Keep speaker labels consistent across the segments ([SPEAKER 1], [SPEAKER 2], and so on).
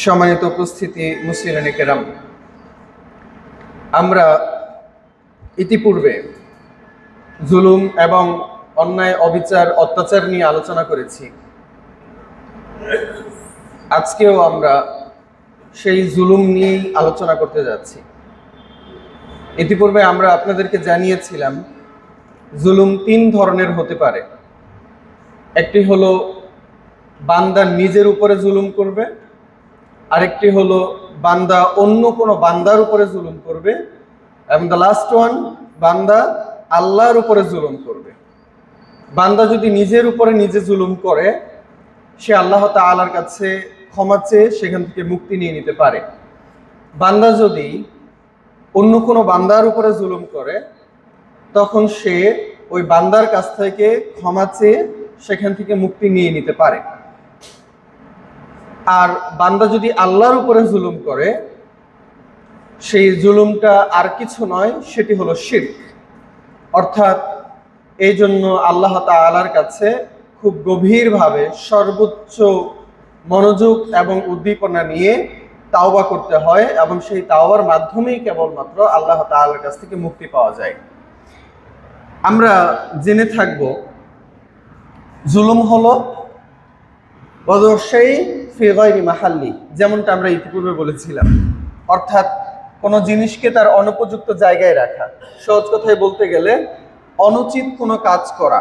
[SPEAKER 1] সম্মানিত উপস্থিতি মুসলিম কেরাম, আমরা ইতিপূর্বে জুলুম এবং অন্যায়, অবিচার, অত্যাচার নিয়ে আলোচনা করেছি। আজকেও আমরা সেই জুলুম নিয়েই আলোচনা করতে যাচ্ছি। ইতিপূর্বে আমরা আপনাদেরকে জানিয়েছিলাম জুলুম তিন ধরনের হতে পারে। একটি হলো বান্দা নিজের উপরে জুলুম করবে, আরেকটি হলো বান্দা অন্য কোনো বান্দার উপরে জুলুম করবে, এবং দ্য লাস্ট ওয়ান, বান্দা আল্লাহর উপরে জুলুম করবে। বান্দা যদি নিজের উপরে নিজে জুলুম করে, সে আল্লাহ তাআলার কাছে ক্ষমা চেয়ে সেখান থেকে মুক্তি নিয়ে নিতে পারে। বান্দা যদি অন্য কোনো বান্দার উপরে জুলুম করে, তখন সে ওই বান্দার কাছ থেকে ক্ষমা চেয়ে সেখান থেকে মুক্তি নিয়ে নিতে পারে। আর বান্দা যদি আল্লাহর উপরে জুলুম করে, সেই জুলুমটা আর কিছু নয়, সেটি হলো শিরক। অর্থাৎ এই জন্য আল্লাহ তাআলার কাছে খুব গভীরভাবে সর্বোচ্চ মনোযোগ এবং উদ্দীপনা নিয়ে তাওবা করতে হয়, এবং সেই তাওবার মাধ্যমেই কেবলমাত্র আল্লাহ তাআলার কাছ থেকে মুক্তি পাওয়া যায়। আমরা জেনে থাকব জুলুম হলো অবশ্যই ফি গায়রি মাহাল্লি, যেমনটা আমরা ইতিপূর্বে বলেছিলাম। অর্থাৎ কোনো জিনিসকে তার অনুপযুক্ত জায়গায় রাখা, সহজ কথায় বলতে গেলে অনুচিত কোনো কাজ করা।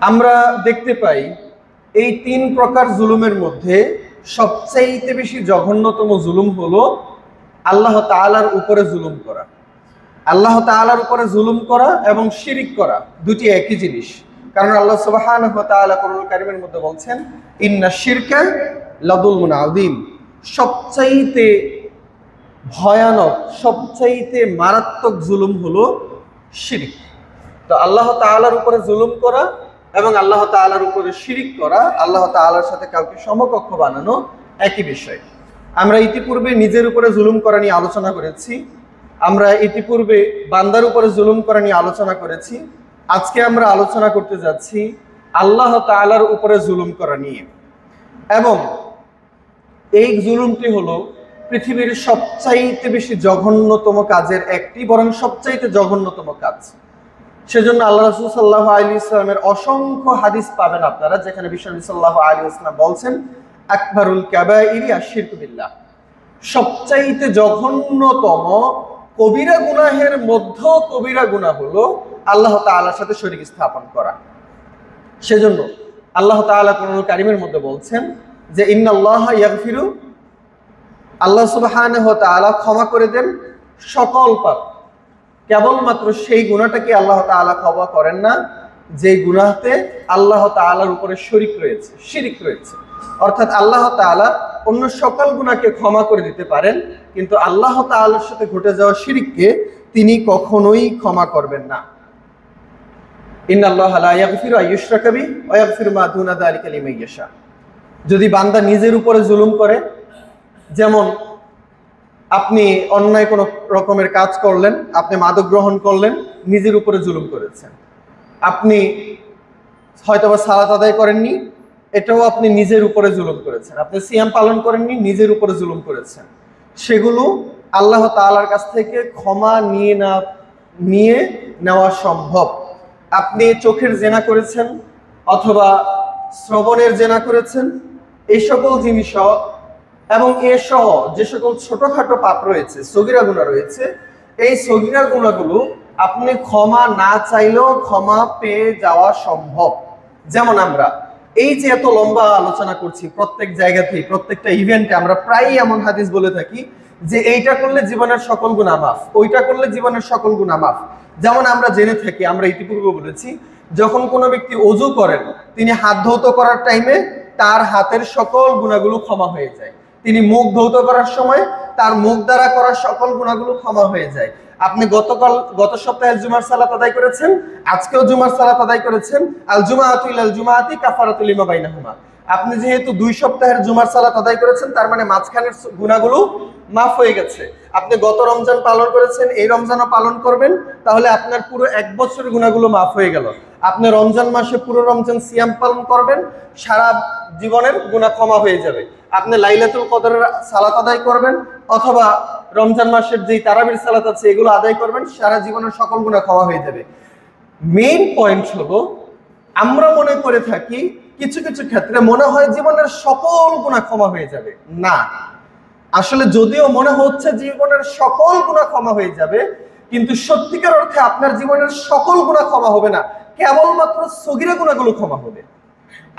[SPEAKER 1] আমরা দেখতে পাই এই তিন প্রকার জুলুমের মধ্যে সবচাইতে বেশি জঘন্যতম জুলুম হলো আল্লাহ তাআলার উপরে জুলুম করা। আল্লাহ তাআলার উপরে জুলুম করা এবং শিরিক করা দুটি একই জিনিস। কারণ আল্লাহ সুবহানাহু ওয়া তাআলা কোরআনুল কারীমের মধ্যে বলছেন, ইন্না শিরকা লাযুলমুন আযীম, সবচাইতে ভয়ানক, সবচাইতে মারাত্মক জুলুম হলো শিরিক। তো আল্লাহ তাআলার উপরে জুলুম করা এবং আল্লাহ তাআলার উপরে শিরিক করা, আল্লাহ তাআলার সাথে কাউকে সমকক্ষ বানানো একই বিষয়। আমরা ইতিপূর্বে নিজের উপরে জুলুম করা নিয়ে আলোচনা করেছি। আমরা ইতিপূর্বে বান্দার উপরে জুলুম করা নিয়ে আলোচনা করেছি। আজকে আমরা আলোচনা করতে যাচ্ছি আল্লাহ তাআলার উপরে জুলুম করা নিয়ে। এবং এই জুলুমটি হলো পৃথিবীর সবচাইতে বেশি জঘন্যতম কাজের একটি, বরং সবচাইতে জঘন্যতম কাজ। সেজন্য আল্লাহ রাসূল সাল্লাল্লাহু আলাইহি ওয়াসাল্লামের অসংখ্য হাদিস পাবেন আপনারা, যেখানে বিশ্বনবী সাল্লাল্লাহু আলাইহি ওয়াসাল্লাম বলছেন, আকবারুল কাবাইরি আশিরকু বিল্লাহ, সবচাইতে জঘন্যতম কবিরা গুনাহের মধ্যে কবিরা গুনাহ হলো আল্লাহ তাআলার সাথে শরীক স্থাপন করা। সেজন্য আল্লাহ তাআলা কোরআনুল কারীমের মধ্যে বলছেন যে ইন্নাল্লাহা ইয়াগফিরু, আল্লাহ সুবহানাহু ওয়া তাআলা ক্ষমা করে দেন সকল পাপ। কেবলমাত্র সেই গুনাহটাকে আল্লাহ তাআলা ক্ষমা করেন না যে গুনাহতে আল্লাহ তাআলার উপরে শরীক রয়েছে, শিরিক রয়েছে। অর্থাৎ আল্লাহ তাআলা অন্য সকল গুনাহকে ক্ষমা করে দিতে পারেন, কিন্তু আল্লাহ তাআলার সাথে ঘটে যাওয়া শিরিককে তিনি কখনোই ক্ষমা করবেন না। ইন্নাল্লাহা লা ইয়াগফিরু আইয়ুশরাকা বিহি ওয়া ইয়াগফিরু মা দুনা যালিকা লিমান ইয়াশা। যদি বান্দা নিজের উপরে জুলুম করে, যেমন আপনি অন্যায় কোনো রকমের কাজ করলেন, আপনি মাদক গ্রহণ করলেন, নিজের উপরে জুলুম করেছেন। আপনি হয়তোবা সালাত আদায় করেননি, এটাও আপনি নিজের উপরে জুলুম করেছেন। আপনি সিয়াম পালন করেননি, নিজের উপরে জুলুম করেছেন। সেগুলো আল্লাহ তাআলার কাছ থেকে ক্ষমা নিয়ে নেওয়া সম্ভব। আপনি চোখের জেনা করেছেন অথবা শ্রবণের জেনা করেছেন, এই সকল জিনিসও এবং এর সহ যে সকল ছোটখাটো পাপ রয়েছে, সগীরা গুনাহ রয়েছে, এই সগীরা গুনাহগুলো আপনি ক্ষমা না চাইলেও ক্ষমা পেয়ে যাওয়া সম্ভব। যেমন আমরা এই যে এত লম্বা আলোচনা করছি, প্রত্যেক জায়গাতেই প্রত্যেকটা ইভেন্টে আমরা প্রায়ই এমন হাদিস বলে থাকি যে এইটা করলে জীবনের সকল গুনাহ মাফ, ওইটা করলে জীবনের সকল গুনাহ মাফ। যেমন আমরা জেনে থাকি, আমরা ইতিপূর্বে বলেছি, যখন কোনো ব্যক্তি ওযু করেন, তিনি হাত ধৌত করার টাইমে তার হাতের সকল গুনাহগুলো ক্ষমা হয়ে যায়। তিনি মুখ ধৌত করার সময় তার মুখ দ্বারা করা সকল গুনাহগুলো ক্ষমা হয়ে যায়। আপনি গত সপ্তাহে জুমার সালাত আদায় করেছেন, আজকেও জুমার সালাত আদায় করেছেন, আল জুমাআতু ইলাল জুমাআতি কাফারাতুল লিমা বাইনাহুমা। আপনি যেহেতু 2 সপ্তাহের জুমার সালাত আদায় করেছেন, তার মানে মাঝখানের গুনাহগুলো মাফ হয়ে গেছে। আপনি গত রমজান পালন করেছেন, এই রমজানও পালন করবেন, তাহলে আপনার পুরো 1 বছরের গুনাহগুলো মাফ হয়ে গেল। আপনি রমজান মাসে পুরো রমজান সিয়াম পালন করবেন, সারা জীবনের গুনাহ ক্ষমা হয়ে যাবে। আপনি লাইলাতুল কদরের সালাত আদায় করবেন অথবা রমজান মাসের যেই তারাবির সালাত আছে এগুলো আদায় করবেন, সারা জীবনের সকল গুনাহ ক্ষমা হয়ে যাবে। মেইন পয়েন্ট হলো, আমরা মনে করে থাকি কিছু কিছু ক্ষেত্রে মনে হয় জীবনের সকল গুনাহ ক্ষমা হয়ে যাবে। না, আসলে যদিও মনে হচ্ছে জীবনের সকল গুনাহ ক্ষমা হয়ে যাবে, কিন্তু সত্যিকার অর্থে আপনার জীবনের সকল গুনাহ ক্ষমা হবে না, কেবলমাত্র সগীরা গুনাহগুলো ক্ষমা হবে।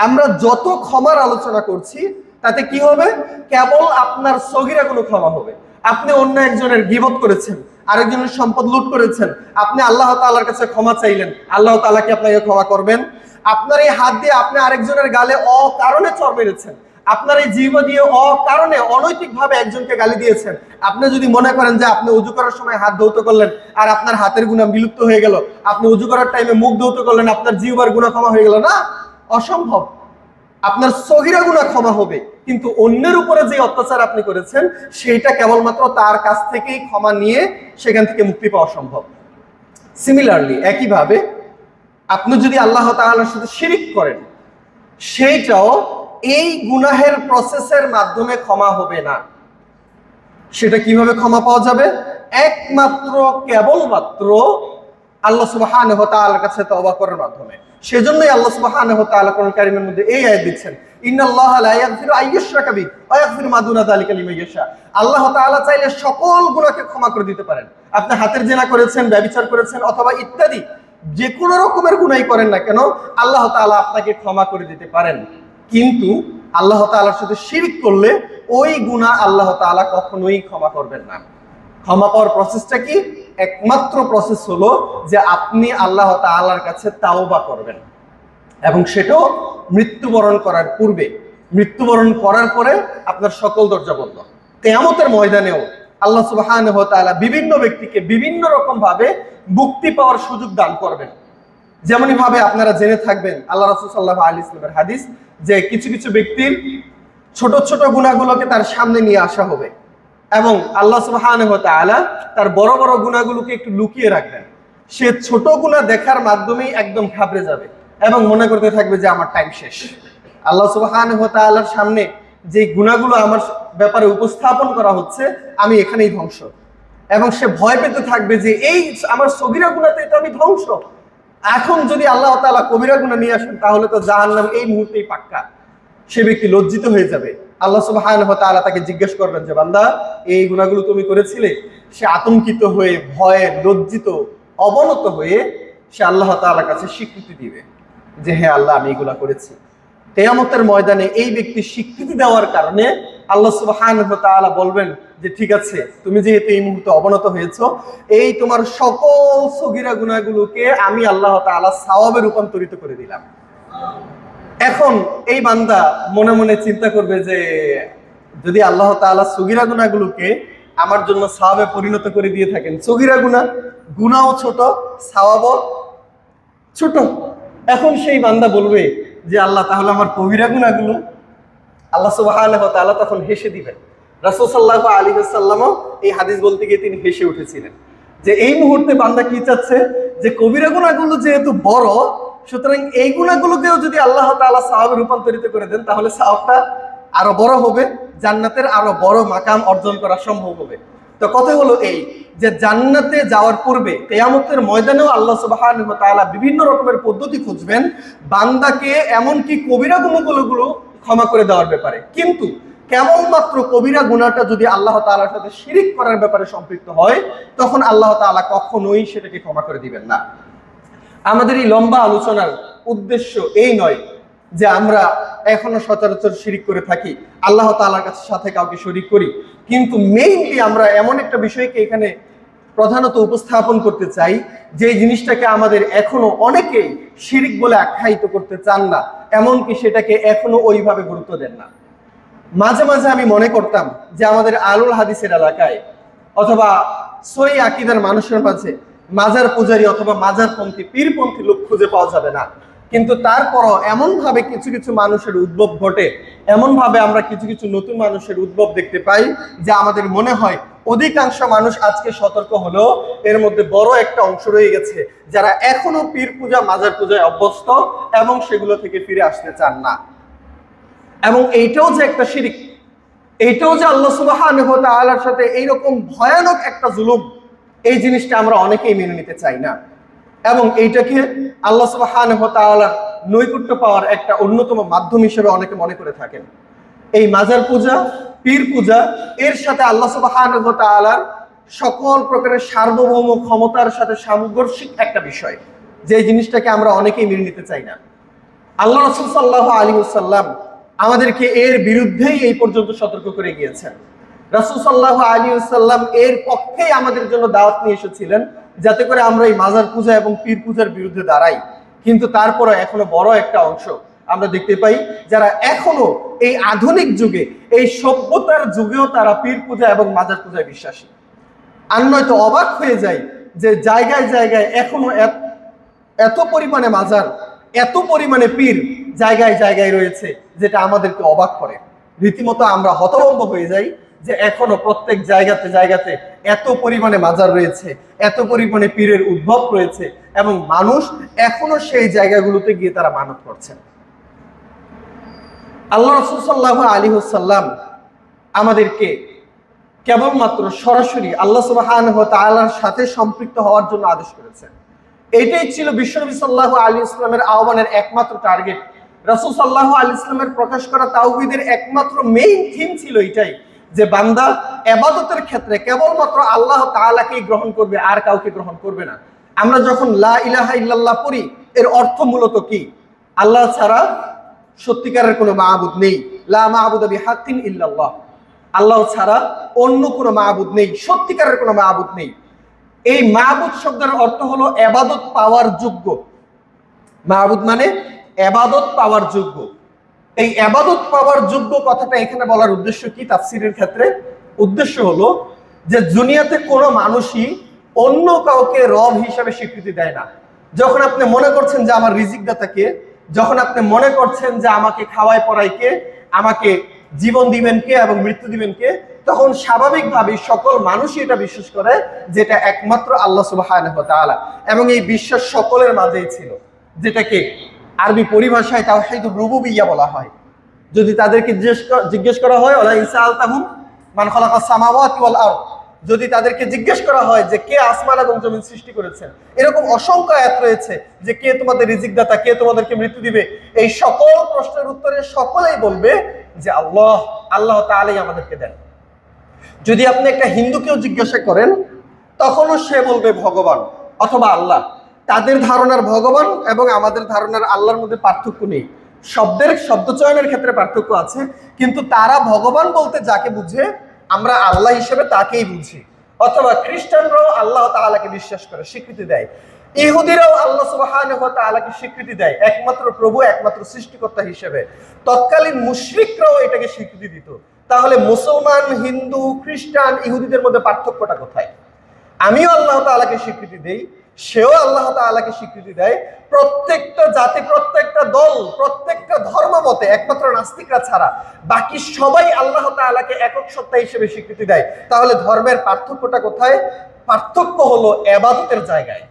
[SPEAKER 1] আমরা যত ক্ষমার আলোচনা করছি তাতে কি হবে? কেবল আপনার সগীরা গুনাহ ক্ষমা হবে। আপনি অন্য একজনের গীবত করেছেন, আরেকজনের সম্পদ লুট করেছেন, আপনি আল্লাহ তাআলার কাছে ক্ষমা চাইলেন, আল্লাহ তাআলা কি আপনাকে ক্ষমা করবেন? আপনার এই হাত দিয়ে আপনি আরেকজনের গালে অকারণে চড় মেরেছেন, আপনার এই জিহ্বা দিয়ে অকারণে অনৈতিকভাবে একজনকে গালি দিয়েছেন। আপনি যদি মনে করেন যে আপনি উযু করার সময় হাত ধৌত করলেন আর আপনার হাতের গুনাহ বিলুপ্ত হয়ে গেল, আপনি উযু করার টাইমে মুখ ধৌত করলেন, আপনার জিহ্বার গুনাহ ক্ষমা হয়ে গেল, না, অসম্ভব। আপনার সগীরা গুনাহ ক্ষমা হবে, কিন্তু অন্যের উপরে যে অত্যাচার আপনি করেছেন সেইটা কেবলমাত্র তার কাছ থেকেই ক্ষমা নিয়ে সেখান থেকে মুক্তি পাওয়া সম্ভব। সিমিলারলি একইভাবে আপনি যদি আল্লাহ তাআলার সাথে শিরিক করেন, সেইটাও এই গুনাহের প্রসেসের মাধ্যমে ক্ষমা হবে না। সেটা কিভাবে ক্ষমা পাওয়া যাবে? একমাত্র কেবলমাত্র আল্লাহ সুবহানাহু ওয়া তাআলার কাছে তওবা করার মাধ্যমে। সেজন্যই আল্লাহ সুবহানাহু ওয়া তাআলা কোরআন কারীমের মধ্যে এই আয়াত দিচ্ছেন, ইন্নাল্লাহা লা ইয়াগফিরু আইয়ুশরাকা বিহি ওয়া ইয়াগফিরু মা দুনা যালিকা লিমান ইয়াশা। আল্লাহ তাআলা চাইলে সকল গুনাহকে ক্ষমা করে দিতে পারেন। আপনি হাতের জিনা করেছেন, ব্যভিচার করেছেন অথবা ইত্যাদি যে কোনো রকমের গুনাহই করেন না কেন, আল্লাহ তাআলা আপনাকে ক্ষমা করে দিতে পারেন। কিন্তু আল্লাহ তাআলার সাথে শিরক করলে ওই গুনাহ আল্লাহ তাআলা কখনোই ক্ষমা করবেন না। ক্ষমা পাওয়ার প্রসেসটা কি? একমাত্র প্রসেস হলো যে আপনি আল্লাহ তাআলার কাছে তাওবা করবেন, এবং সেটাও মৃত্যুবরণ করার পূর্বে। মৃত্যুবরণ করার পরে আপনার সকল দরজা বন্ধ। কিয়ামতের ময়দানেও আল্লাহ সুবহানাহু ওয়া তাআলা বিভিন্ন ব্যক্তিকে বিভিন্ন রকম ভাবে মুক্তি পাওয়ার সুযোগ দান করবেন। যেমনই ভাবে আপনারা জেনে থাকবেন, আল্লাহ রাসূল সাল্লাল্লাহু আলাইহি ওয়াসাল্লামের হাদিস, যে কিছু কিছু ব্যক্তির ছোট ছোট গুনাহগুলোকে তার সামনে নিয়ে আসা হবে এবং আল্লাহ সুবহানাহু ওয়া তাআলা তার বড় বড় গুনাহগুলোকে একটু লুকিয়ে রাখবেন। সে ছোট গুনাহ দেখার মাধ্যমেই একদম ঘাবড়ে যাবে এবং মনে করতে থাকবে যে আমার টাইম শেষ। আল্লাহ সুবহানাহু ওয়া তাআলার সামনে যে গুনাহগুলো আমার ব্যাপারে উপস্থাপন করা হচ্ছে, আমি এখানেই ধ্বংস। এবং সে ভয় পেতে থাকবে যে এই আমার সগীরা গুনাহতে তো আমি ধ্বংস। এখন যদি আল্লাহ তাআলা কবিরা গুনাহ নিয়ে আসেন তাহলে তো জাহান্নাম এই মুহূর্তেই পাক্কা। সে ব্যক্তি লজ্জিত হয়ে যাবে। আল্লাহ সুবহানাহু ওয়া তাআলা তাকে জিজ্ঞেস করবেন যে বান্দা, এই গুনাহগুলো তুমি করেছিলে? সে আতঙ্কিত হয়ে, ভয়ে, লজ্জিত, অবনত হয়ে সে আল্লাহ তাআলার কাছে স্বীকৃতি দিবে যে হ্যাঁ আল্লাহ, আমি এগুলা করেছি। কিয়ামতের ময়দানে এই ব্যক্তি স্বীকৃতি দেওয়ার কারণে আল্লাহ সুবহানাহু ওয়া তাআলা বলবেন যে ঠিক আছে, তুমি যেহেতু এই মুহূর্তে অবনত হয়েছো, এই তোমার সকল সগীরা গুনাহগুলোকে আমি আল্লাহ তাআলা সওয়াবে রূপান্তরিত করে দিলাম। এখন এই বান্দা মনে মনে চিন্তা করবে যে যদি আল্লাহ তাআলা সগীরা গুনাহগুলোকে আমার জন্য সওয়াবে পরিণত করে দিয়ে থাকেন, সগীরা গুনাহও ছোট, সওয়াবও ছোট, এখন সেই বান্দা বলবে যে আল্লাহ, তাহলে আমার কবিরা গুনাহগুলো? আল্লাহ সুবহানাহু ওয়া তাআলা তখন হেসে দিবেন। রাসূল সাল্লাল্লাহু আলাইহি ওয়াসাল্লামও এই হাদিস বলতে গিয়ে তিনি হেসে উঠেছিলেন যে এই মুহূর্তে বান্দা কি চাচ্ছে, যে কবিরা গুনাহগুলো যেহেতু বড়, সুতরাং এই গুনাহগুলোকেও যদি আল্লাহ তাআলা সওয়াবে রূপান্তরিত করে দেন তাহলে সওয়াবটা আরো বড় হবে, জান্নাতের আরো বড় মাকাম অর্জন করা সম্ভব হবে। তো কথা হলো এই যে জান্নাতে যাওয়ার পূর্বে কিয়ামতের ময়দানেও আল্লাহ সুবহানাহু ওয়া তাআলা বিভিন্ন রকমের পদ্ধতি খুঁজবেন বান্দাকে এমনকি কবিরা গুনাহগুলো ক্ষমা করে দেওয়ার ব্যাপারে। কিন্তু কেবলমাত্র কবিরা গুনাহটা যদি আল্লাহ তাআলার সাথে শিরিক করার ব্যাপারে সম্পৃক্ত হয়, তখন আল্লাহ তাআলা কখনোই সেটাকে ক্ষমা করে দিবেন না। আমাদের এই লম্বা আলোচনার উদ্দেশ্য এই নয় যে আমরা এখনো সচরাচর শিরিক করে থাকি, আল্লাহ তাআলার কাছে সাথে কাউকে শরীক করি, কিন্তু মেইনলি আমরা এমন একটা বিষয়কে এখানে প্রধানত উপস্থাপন করতে চাই যে জিনিসটাকে আমাদের এখনো অনেকেই শিরিক বলে আখ্যায়িত করতে চান না, এমনকি সেটাকে এখনো ওইভাবে গুরুত্ব দেন না। মাঝে মাঝে আমি মনে করতাম যে আমাদের আলুল হাদিসের এলাকায় অথবা সহি আকীদার মানুষের মাঝে মাজার পূজারী অথবা মাজারপন্থী, পীরপন্থী লোক খুঁজে পাওয়া যাবে না। কিন্তু তারপরও এমনভাবে কিছু কিছু মানুষের উদ্ভব ঘটে, এমনভাবে আমরা কিছু কিছু নতুন মানুষের উদ্ভব দেখতে পাই যে আমাদের মনে হয় অধিকাংশ মানুষ আজকে সতর্ক হলেও এর মধ্যে বড় একটা অংশ রয়ে গেছে যারা এখনো পীর পূজা মাজার পূজায় অভ্যস্ত এবং সেগুলো থেকে ফিরে আসতে চান না। এবং এইটাও যে একটা শিরিক, এইটাও যে আল্লাহ সুবহানাহু ওয়া তাআলার সাথে এইরকম ভয়ানক একটা জুলুম, এই জিনিসটা আমরা অনেকেই মেনে নিতে চাই না। এবং এইটাকে আল্লাহ সুবহানাহু ওয়া তাআলার নৈকট্য পাওয়ার একটা অন্যতম মাধ্যম হিসেবে অনেকে মনে করে থাকেন। এই মাজার পূজা, পীর পূজা, এর সাথে আল্লাহ সুবহানাহু ওয়া তাআলার সকল প্রকারের সার্বভৌম ক্ষমতার সাথে সাংঘর্ষিক একটা বিষয়, যে জিনিসটাকে আমরা অনেকেই মেনে নিতে চাই না। আল্লাহ রাসূল সাল্লাল্লাহু আলাইহি ওয়াসাল্লাম আমাদেরকে এর বিরুদ্ধেই এই পর্যন্ত সতর্ক করে গিয়েছেন। রাসূল সাল্লাল্লাহু আলাইহি ওয়াসাল্লাম এর পক্ষেই আমাদের জন্য দাওয়াত নিয়ে এসেছিলেন, যাতে করে আমরা এই মাজার পূজা এবং পীর পূজার বিরুদ্ধে দাঁড়াই। কিন্তু তারপরে এখনো বড় একটা অংশ আমরা দেখতে পাই যারা এখনো এই আধুনিক যুগে, এই সভ্যতার যুগেও তারা পীর পূজা এবং মাজার পূজায় বিশ্বাসী। আর নয়তো অবাক হয়ে যায় যে জায়গায় জায়গায় এখনো এত পরিমাণে মাজার, এত পরিমাণে পীর জায়গায় জায়গায় রয়েছে, যেটা আমাদেরকে অবাক করে। রীতিমতো আমরা হতভম্ব হয়ে যাই যে এখনো প্রত্যেক জায়গাতে জায়গাতে এত পরিমাণে মাজার রয়েছে, এত পরিমাণে পীরের উদ্ভব রয়েছে, এবং মানুষ এখনো সেই জায়গাগুলোতে গিয়ে তারা মানত করছেন। আল্লাহ রাসূল সাল্লাল্লাহু আলাইহি ওয়াসাল্লাম আমাদেরকে কেবলমাত্র সরাসরি আল্লাহ সুবহানাহু ওয়া তাআলার সাথে সম্পৃক্ত হওয়ার জন্য আদেশ করেছেন। এইটাই ছিল বিশ্বনবী সাল্লাল্লাহু আলাইহি ওয়াসাল্লামের আহ্বানের একমাত্র টার্গেট। রাসূল সাল্লাল্লাহু আলাইহি ওয়াসাল্লামের প্রকাশ করা তাওহীদের একমাত্র মেইন থিম ছিল এটাই, যে বান্দা ইবাদতের ক্ষেত্রে কেবলমাত্র আল্লাহ তাআলাকেই গ্রহণ করবে, আর কাউকে গ্রহণ করবে না। আমরা যখন লা ইলাহা ইল্লাল্লাহ পড়ি, এর অর্থ মূলত কি? আল্লাহ ছাড়া সত্যিকারের কোনো মাবুদ নেই। লা মাবুদা বিহাক্কিন ইল্লাল্লাহ, আল্লাহ ছাড়া অন্য কোনো মাবুদ নেই, সত্যিকারের কোনো মাবুদ নেই। এই মাবুদ শব্দের অর্থ হলো ইবাদত পাওয়ার যোগ্য। মাবুদ মানে ইবাদত পাওয়ার যোগ্য। এই ইবাদত পাওয়ার যোগ্য কথাটা এখানে বলার উদ্দেশ্য কি? তাফসীরের ক্ষেত্রে উদ্দেশ্য হলো যে দুনিয়াতে কোনো মানুষই অন্য কাউকে রব হিসেবে স্বীকৃতি দেয় না। যখন আপনি মনে করছেন যে আমার রিজিক দাতা কে, যখন আপনি মনে করছেন যে আমাকে খাওয়ায় পড়ায় কে, আমাকে জীবন দিবেন কে এবং মৃত্যু দিবেন কে, তখন স্বাভাবিকভাবেই সকল মানুষই এটা বিশ্বাস করে যেটা একমাত্র আল্লাহ সুবহানাহু ওয়া তাআলা, এবং এই বিশ্বাস সকলের মাঝেই ছিল, যেটাকে আরবি পরিভাষায় তাওহীদুর রুবুবিয়্যাহ বলা হয়। যদি তাদেরকে জিজ্ঞেস করা হয় ওয়ালা ইনসাআলতাহুম মান খালাকাস সামাওয়াতি ওয়াল আরদ, যদি তাদেরকে জিজ্ঞেস করা হয় যে কে আসমান এবং জমিন সৃষ্টি করেছেন, এরকম অসংখ্য আয়াত রয়েছে যে কে তোমাদের রিজিক দাতা, কে তোমাদেরকে মৃত্যু দিবে, এই সকল প্রশ্নের উত্তরে সকলেই বলবে যে আল্লাহ, আল্লাহ তাআলাই আমাদেরকে দেন। যদি আপনি একটা হিন্দুকেও জিজ্ঞাসা করেন, তখনও সে বলবে ভগবান অথবা আল্লাহ। তাদের ধারণার ভগবান এবং আমাদের ধারণার আল্লাহর মধ্যে পার্থক্য নেই। শব্দ চয়নের ক্ষেত্রে পার্থক্য আছে, কিন্তু তারা ভগবান বলতে যাকে বুঝে আমরা আল্লাহ হিসেবে তাকেই বুঝি। অথবা খ্রিস্টানরাও আল্লাহ তাআলাকে বিশ্বাস করে, স্বীকৃতি দেয়। ইহুদিরাও আল্লাহ সুবহানাহু ওয়া তাআলাকে স্বীকৃতি দেয় একমাত্র প্রভু, একমাত্র সৃষ্টিকর্তা হিসেবে। তৎকালীন মুশরিকরাও এটাকে স্বীকৃতি দিত। তাহলে মুসলমান, হিন্দু, খ্রিস্টান, ইহুদিদের মধ্যে পার্থক্যটা কোথায়? আমিও আল্লাহ তাআলাকে স্বীকৃতি দেই, সেও আল্লাহ তাআলাকে স্বীকৃতি দেয়। প্রত্যেকটা জাতি, প্রত্যেকটা দল, প্রত্যেকটা ধর্মমতে একমাত্র নাস্তিকরা ছাড়া বাকি সবাই আল্লাহ তাআলাকে একক সত্তা হিসেবে স্বীকৃতি দেয়। তাহলে ধর্মের পার্থক্যটা কোথায়? পার্থক্য হলো ইবাদতের জায়গায়।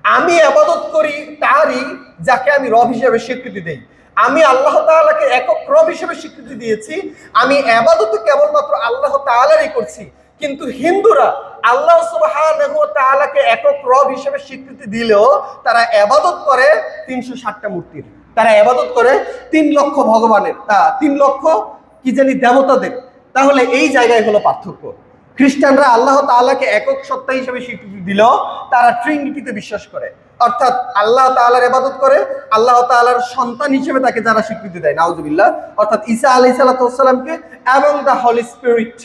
[SPEAKER 1] আমি ইবাদত করি তারই যাকে আমি রব হিসেবে স্বীকৃতি দেই। আমি আল্লাহ তাআলাকে একক রব হিসেবে স্বীকৃতি দিয়েছি, আমি ইবাদত কেবলমাত্র আল্লাহ তাআলারই করছি। কিন্তু হিন্দুরা আল্লাহ সুবহানাহু ওয়া তাআলাকে একক রব হিসেবে স্বীকৃতি দিলেও তারা ইবাদত করে ৩৬০টা মূর্তির, তারা ইবাদত করে ৩ লক্ষ ভগবানের, ৩ লক্ষ কি জানি দেবতাদের। তাহলে এই জায়গায় হলো পার্থক্য। খ্রিস্টানরা আল্লাহ তাআলাকে একক সত্তা হিসেবে স্বীকৃতি দিলেও তারা ট্রিনিটিতে বিশ্বাস করে, অর্থাৎ আল্লাহ তাআলার ইবাদত করে, আল্লাহ তাআলার সন্তান হিসেবে তাকে যারা স্বীকৃতি দেয়, নাউজুবিল্লাহ, অর্থাৎ ঈসা আলাইহিস সালামকে এবং দ্য হোলি স্পিরিট,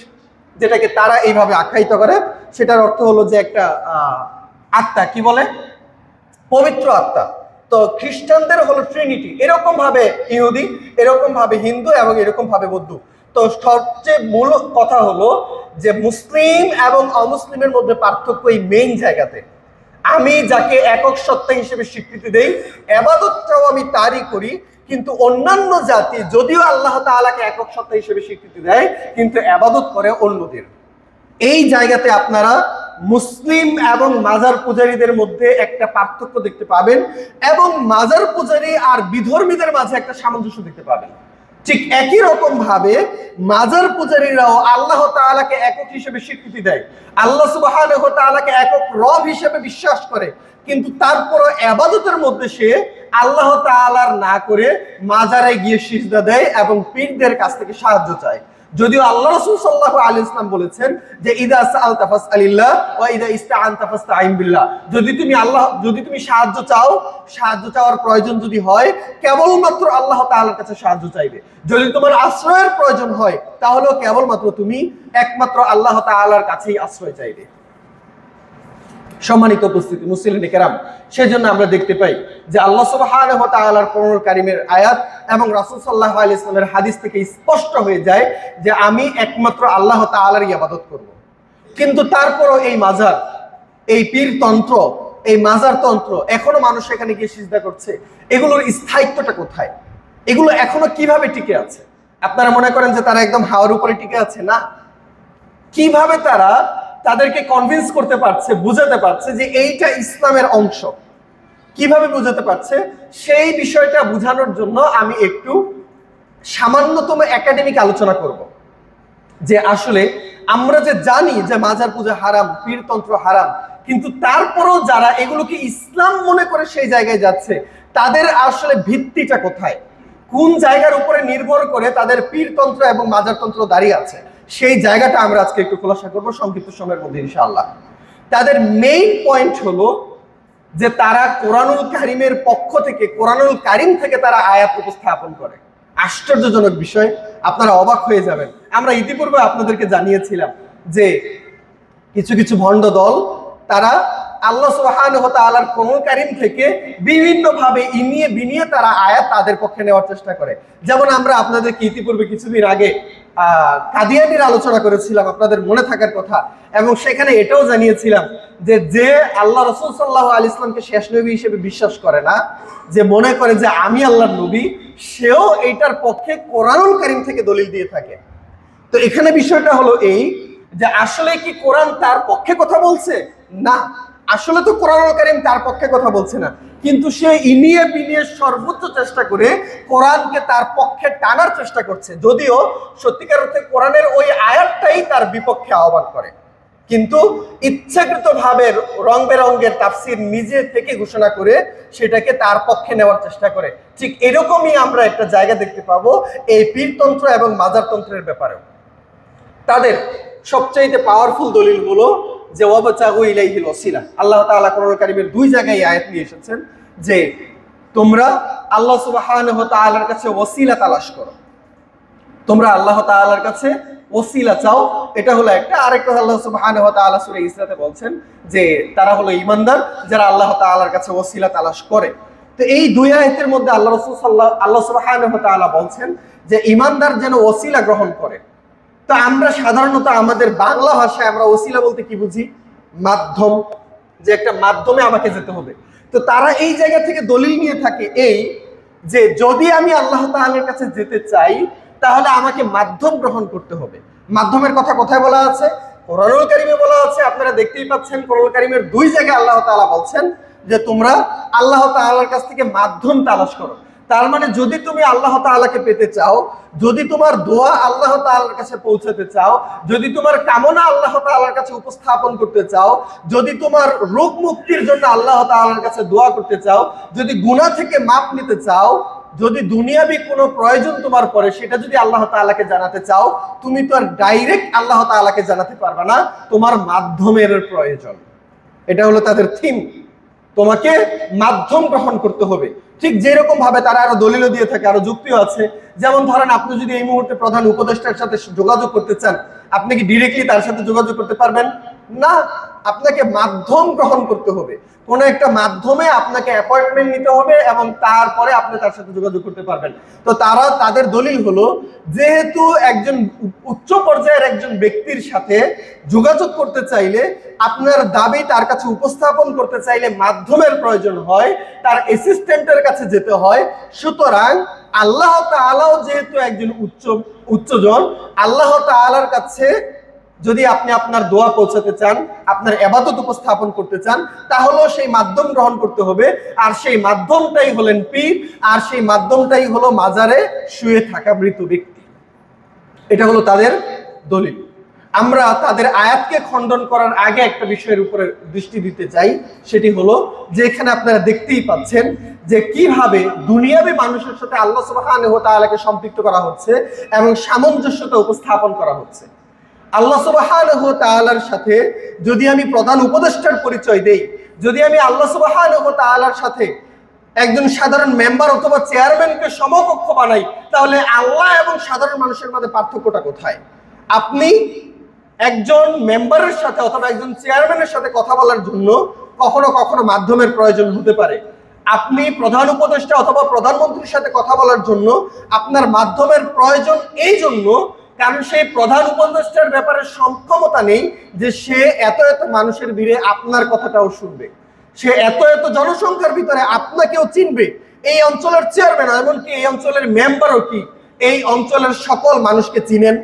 [SPEAKER 1] যেটাকে তারা এইভাবে আখ্যায়িত করে, সেটার অর্থ হলো যে একটা আত্মা, কি বলে, পবিত্র আত্মা। তো খ্রিস্টানদের হলো ট্রিনিটি, এরকম ভাবে ইহুদি, এরকম ভাবে হিন্দু এবং এরকম ভাবে বৌদ্ধ। তো সবচেয়ে মূল কথা হলো যে মুসলিম এবং অমুসলিমের মধ্যে পার্থক্য এই মেইন জায়গাতে। আমি যাকে একক সত্তা হিসেবে স্বীকৃতি দেই, ইবাদতটাও আমি তারই করি, কিন্তু অন্যান্য জাতি যদিও আল্লাহ তাআলাকে একক সত্তা হিসেবে স্বীকৃতি দেয় কিন্তু ইবাদত করে অন্যদের। এই জায়গাতে আপনারা মুসলিম এবং মাজার পূজারীদের মধ্যে একটা পার্থক্য দেখতে পাবেন, এবং মাজার পূজারী আর বিধর্মীদের মাঝে একটা সামঞ্জস্য দেখতে পাবেন। ঠিক একই রকম ভাবে মাজার পূজারীরাও আল্লাহ তাআলাকে একক হিসেবে স্বীকৃতি দেয়, আল্লাহ সুবহানাহু ওয়া তাআলাকে একক রব হিসেবে বিশ্বাস করে, কিন্তু তারপরও ইবাদতের মধ্যে সে আল্লাহ তাআলার না করে মাজারে গিয়ে সিজদা দেয় এবং পীরদের কাছ থেকে সাহায্য চায়। যদিও আল্লাহ রাসূল সাল্লাল্লাহু আলাইহি ওয়াসাল্লাম বলেছেন যে ইদা সাআলতা ফাসআলিল্লাহ ওয়া ইদা ইসতাআনতা ফাসতাঈন বিল্লাহ, যদি তুমি সাহায্য চাও, সাহায্য চাওয়ার প্রয়োজন যদি হয় কেবলমাত্র আল্লাহ তাআলার কাছে সাহায্য চাইবে। যদি তোমার আশ্রয়ের প্রয়োজন হয় তাহলেও কেবলমাত্র তুমি একমাত্র আল্লাহ তাআলার কাছেই আশ্রয় চাইবে। সম্মানিত উপস্থিতি মুসলিম কেরাম, সেজন্য আমরা দেখতে পাই যে আল্লাহ সুবহানাহু ওয়া তাআলার কোরআনুল কারীমের আয়াত এবং রাসূল সাল্লাল্লাহু আলাইহি ওয়াসাল্লামের হাদিস থেকে স্পষ্ট হয়ে যায় যে আমি একমাত্র আল্লাহ তাআলার ইবাদত করব। কিন্তু তারপরও এই মাজার, এই পীরতন্ত্র, এই মাজার তন্ত্র এখনো মানুষ এখানে গিয়ে সিজদা করছে, এগুলোর স্থায়িত্বটা কোথায়? এগুলো এখনো কিভাবে টিকে আছে? আপনারা মনে করেন যে তারা একদম হাওয়ার উপরে টিকে আছে? না। কিভাবে তারা তাদেরকে কনভিন্স করতে পারছে, বুঝাতে পারছে যে এইটা ইসলামের অংশ? কিভাবে বুঝাতে পারছে সেই বিষয়টা বোঝানোর জন্য আমি একটু সামান্যতম একাডেমিক আলোচনা করব। যে আসলে আমরা যে জানি যে মাজার পূজা হারাম, পীরতন্ত্র হারাম, কিন্তু তারপরও যারা এগুলোকে ইসলাম মনে করে সেই জায়গায় যাচ্ছে তাদের আসলে ভিত্তিটা কোথায়, কোন জায়গার উপরে নির্ভর করে তাদের পীরতন্ত্র এবং মাজারতন্ত্র দাঁড়িয়ে আছে, সেই জায়গাটা আমরা আজকে একটু খোলাসা করবো সংক্ষিপ্ত সময়ের মধ্যে ইনশাআল্লাহ। তাদের মেইন পয়েন্ট হলো যে তারা কোরআনুল কারীমের পক্ষ থেকে, কোরআনুল কারীম থেকে তারা আয়াত উপস্থাপন করে। আশ্চর্যজনক বিষয়, আপনারা অবাক হয়ে যাবেন। আমরা ইতিপূর্বে আপনাদেরকে জানিয়েছিলাম যে কিছু কিছু ভণ্ড দল তারা আল্লাহ সুবহানাহু ওয়া তাআলার কোরআনুল কারীম থেকে বিভিন্ন ভাবে ইনিয়ে বিনিয়ে তারা আয়াত তাদের পক্ষে নেওয়ার চেষ্টা করে। যেমন আমরা আপনাদেরকে ইতিপূর্বে কিছুদিন আগে কাদিয়ানীর আলোচনা করেছিলাম, আপনাদের মনে থাকার কথা, এবং সেখানে এটাও জানিয়েছিলাম যে আল্লাহ রাসূল সাল্লাল্লাহু আলাইহি ওয়াসাল্লামকে শেষ নবী হিসেবে বিশ্বাস করে না, যে মনে করে যে আমি আল্লাহর নবী, সেও এইটার পক্ষে কোরআনুল কারীম থেকে দলিল দিয়ে থাকে। তো এখানে বিষয়টা হলো এই যে আসলে কি কোরআন তার পক্ষে কথা বলছে? না, আসলে তো কোরআনুল কারীম তার পক্ষে কথা বলছে না, কিন্তু সে ইনিয়ে বিনিয়ে সর্বোচ্চ চেষ্টা করে কোরআনকে তার পক্ষে টানার চেষ্টা করছে, যদিও সত্যিকার অর্থে কোরআনের ওই আয়াতটাই তার বিপক্ষে আহ্বান করে, কিন্তু ইচ্ছাকৃতভাবে রং বেরঙের তাফসির নিজে থেকে ঘোষণা করে সেটাকে তার পক্ষে নেওয়ার চেষ্টা করে। ঠিক এরকমই আমরা একটা জায়গা দেখতে পাবো এই পীরতন্ত্র এবং মাজারতন্ত্রের ব্যাপারেও। তাদের সবচাইতে পাওয়ারফুল দলিল হলো যে ওয়াবতাগু ইলাইহিল ওয়াসিলা। আল্লাহ তাআলা কোরআনুল কারীমের দুই জায়গায় আয়াত নিয়ে এসেছেন যে তোমরা আল্লাহ সুবহানাহু ওয়া তাআলার কাছে ওয়াসিলা তালাশ করো, তোমরা আল্লাহ তাআলার কাছে ওসিলা চাও। এটা হলো একটা। আরেকটা আল্লাহ সুবহানাহু ওয়া তাআলা সূরা ইসরাতে বলছেন যে তারা হলো ঈমানদার যারা আল্লাহ তাআলার কাছে ওসিলা তালাশ করে। তো এই দুই আয়াতের মধ্যে আল্লাহ সুবহানাহু ওয়া তাআলা বলছেন যে ঈমানদার যেন ওসিলা গ্রহণ করে। তো আমরা সাধারণত আমাদের বাংলা ভাষায় আমরা ওসিলা বলতে কি বুঝি? মাধ্যম, যে একটা মাধ্যমে আমাকে যেতে হবে। তো তারা এই জায়গা থেকে দলিল নিয়ে থাকে এই যে যদি আমি আল্লাহ তাআলার কাছে যেতে চাই তাহলে আমাকে মাধ্যম গ্রহণ করতে হবে। মাধ্যমের কথা কোথায় বলা আছে? কোরআনুল কারীমে বলা আছে। আপনারা দেখতেই পাচ্ছেন কোরআনুল কারীমের দুই জায়গায় আল্লাহ তাআলা বলছেন যে তোমরা আল্লাহ তাআলার কাছ থেকে মাধ্যম তালাশ করো। তার মানে যদি তুমি আল্লাহ তাআলাকে পেতে চাও, যদি তোমার দোয়া আল্লাহ তাআলার কাছে পৌঁছাতে চাও, যদি তোমার কামনা আল্লাহ তাআলার কাছে উপস্থাপন করতে চাও, যদি তোমার রোগ মুক্তির জন্য আল্লাহ তাআলার কাছে দোয়া করতে চাও, যদি গুনাহ থেকে মাপ নিতে চাও, যদি দুনিয়াবি কোনো প্রয়োজন তোমার পড়ে সেটা যদি আল্লাহ তাআলাকে জানাতে চাও, তুমি তো আর ডাইরেক্ট আল্লাহ তাআলাকে জানাতে পারবে না, তোমার মাধ্যমের প্রয়োজন। এটা হলো তাদের থিম, তোমাকে মাধ্যম গ্রহণ করতে হবে। ঠিক যেরকম ভাবে তারা আরো দলিল দিয়ে থাকে, আরো যুক্তিও আছে। যেমন ধরেন আপনি যদি এই মুহূর্তে প্রধান উপদেষ্টার সাথে যোগাযোগ করতে চান, আপনি কি ডিরেক্টলি তার সাথে যোগাযোগ করতে পারবেন? না, আপনাকে মাধ্যম গ্রহণ করতে হবে, কোনো একটা মাধ্যমে আপনাকে অ্যাপয়েন্টমেন্ট নিতে হবে এবং তারপরে আপনি তার সাথে যোগাযোগ করতে পারবেন। তো তাদের দলিল হলো, যেহেতু একজন উচ্চ পর্যায়ের একজন ব্যক্তির সাথে যোগাযোগ করতে চাইলে, আপনার দাবি তার কাছে উপস্থাপন করতে চাইলে মাধ্যমের প্রয়োজন হয়, তার অ্যাসিস্ট্যান্টের কাছে যেতে হয়। সুতরাং আল্লাহ তাআলাও যেহেতু একজন উচ্চজন, আল্লাহ তাআলার কাছে যদি আপনি আপনার দোয়া পৌঁছাতে চান, আপনার ইবাদত উপস্থাপন করতে চান, তাহলেও সেই মাধ্যম গ্রহণ করতে হবে। আর সেই মাধ্যমটাই হলেন পীর, আর সেই মাধ্যমটাই হলো মাজারে শুয়ে থাকা মৃত ব্যক্তি। এটা হলো তাদের দলিল। আমরা তাদের আয়াতকে খণ্ডন করার আগে একটা বিষয়ের উপরে দৃষ্টি দিতে চাই, সেটি হলো যে এখানে আপনারা দেখতেই পাচ্ছেন যে কিভাবে দুনিয়াবী মানুষের সাথে আল্লাহ সুবহানাহু ওয়া তাআলাকে সম্পৃক্ত করা হচ্ছে এবং সামঞ্জস্যতা উপস্থাপন করা হচ্ছে। আল্লাহ সুবহানাহু ওয়া তাআলার সাথে যদি আমি প্রধান উপদেষ্টার পরিচয় দেই, যদি আমি আল্লাহ সুবহানাহু ওয়া তাআলার সাথে একজন সাধারণ মেম্বার অথবা চেয়ারম্যানকে সমকক্ষ বানাই, তাহলে আল্লাহ এবং সাধারণ মানুষের মধ্যে পার্থক্যটা কোথায়? আপনি একজন মেম্বারের সাথে অথবা একজন চেয়ারম্যানের সাথে কথা বলার জন্য কখনো কখনো মাধ্যমের প্রয়োজন হতে পারে। আপনি প্রধান উপদেষ্টা অথবা প্রধানমন্ত্রীর সাথে কথা বলার জন্য আপনার মাধ্যমের প্রয়োজন এই জন্য, কারণ সেই প্রধান উপদেষ্টার ব্যাপারে সক্ষমতা নেই যে সে এত এত মানুষের ভিড়ে আপনার কথাটাও শুনবে, সে এত এত জনসংখ্যার ভিতরে আপনাকেও চিনবে। এই অঞ্চলের চেয়ারম্যান, এমনকি এই অঞ্চলের মেম্বারও কি এই অঞ্চলের সকল মানুষকে চিনেন?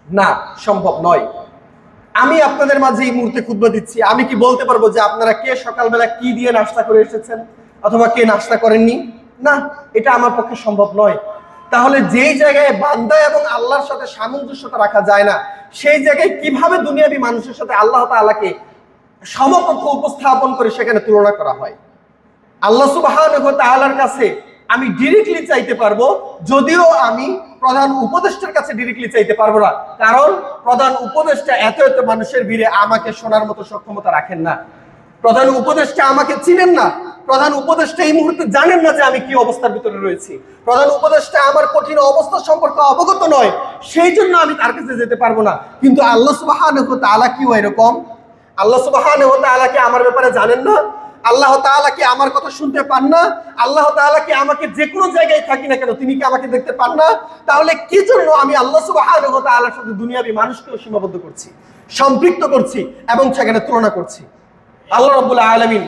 [SPEAKER 1] না, সম্ভব নয়। আমি আপনাদের মাঝে এই মুহূর্তে খুতবা দিচ্ছি, আমি কি বলতে পারবো যে আপনারা কে সকালবেলা কি দিয়ে নাস্তা করে এসেছেন অথবা কে নাস্তা করেননি? না, এটা আমার পক্ষে সম্ভব নয়। তাহলে যেই জায়গায় বান্দা এবং আল্লাহর সাথে সামঞ্জস্যতা রাখা যায় না, সেই জায়গায় কিভাবে দুনিয়াবী মানুষের সাথে আল্লাহ তাআলাকে সমকক্ষ উপস্থাপন করে সেখানে তুলনা করা হয়? আল্লাহ সুবহানাহু ওয়া তাআলার কাছে আমি ডিরেক্টলি চাইতে পারবো, যদিও আমি প্রধান উপদেষ্টার কাছে ডিরেক্টলি চাইতে পারবো না, কারণ প্রধান উপদেষ্টা এত এত মানুষের ভিড়ে আমাকে শোনার মতো সক্ষমতা রাখেন না। প্রধান উপদেষ্টা আমাকে চিনেন না, প্রধান উপদেষ্টা এই মুহূর্তে জানেন না যে আমি কি অবস্থার ভিতরে রয়েছি, প্রধান উপদেষ্টা আমার কঠিন অবস্থা সম্পর্কে অবগত নয়, সেই জন্য আমি তার কাছে যেতে পারবো না। কিন্তু আল্লাহ সুবহানাহু ওয়া তাআলা কি এরকম? আল্লাহ সুবহানাহু ওয়া তাআলা কি আমার ব্যাপারে জানেন না? আল্লাহ তাআলা কি আমার কথা শুনতে পান না? আল্লাহ তাআলা কি আমাকে যে কোনো জায়গায় থাকি না কেন তিনি কি আমাকে দেখতে পান না? তাহলে কি জন্য আমি আল্লাহ সুবহানাহু ওয়া তাআলার সাথে দুনিয়াবী মানুষকেও সীমাবদ্ধ করছি, সম্পৃক্ত করছি এবং সেখানে তুলনা করছি? আল্লাহ রাব্বুল আলামিন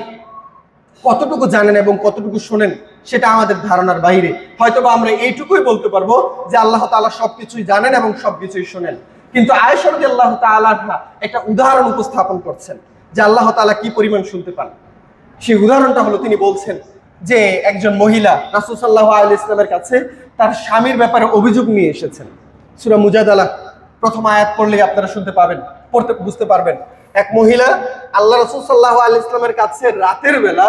[SPEAKER 1] কতটুকু জানেন এবং কতটুকু শোনেন সেটা আমাদের ধারণার বাইরে। হয়তোবা আমরা এইটুকুই বলতে পারবো যে আল্লাহ তাআলা সবকিছুই জানেন এবং সবকিছুই শোনেন। কিন্তু আয়েশা রাদিয়াল্লাহু তাআলা একটা উদাহরণ উপস্থাপন করছেন যে আল্লাহ তাআলা কি পরিমাণ শুনতে পান। সেই উদাহরণটা হলো, তিনি বলছেন যে একজন মহিলা রাসূল সাল্লাল্লাহু আলাইহি ওয়াসাল্লামের কাছে তার স্বামীর ব্যাপারে অভিযোগ নিয়ে এসেছেন। সূরা মুজাদালা প্রথম আয়াত পড়লেই আপনারা শুনতে পাবেন, পড়তে বুঝতে পারবেন। এক মহিলা আল্লাহ রাসূল সাল্লাল্লাহু আলাইহি ওয়াসাল্লামের কাছে রাতের বেলা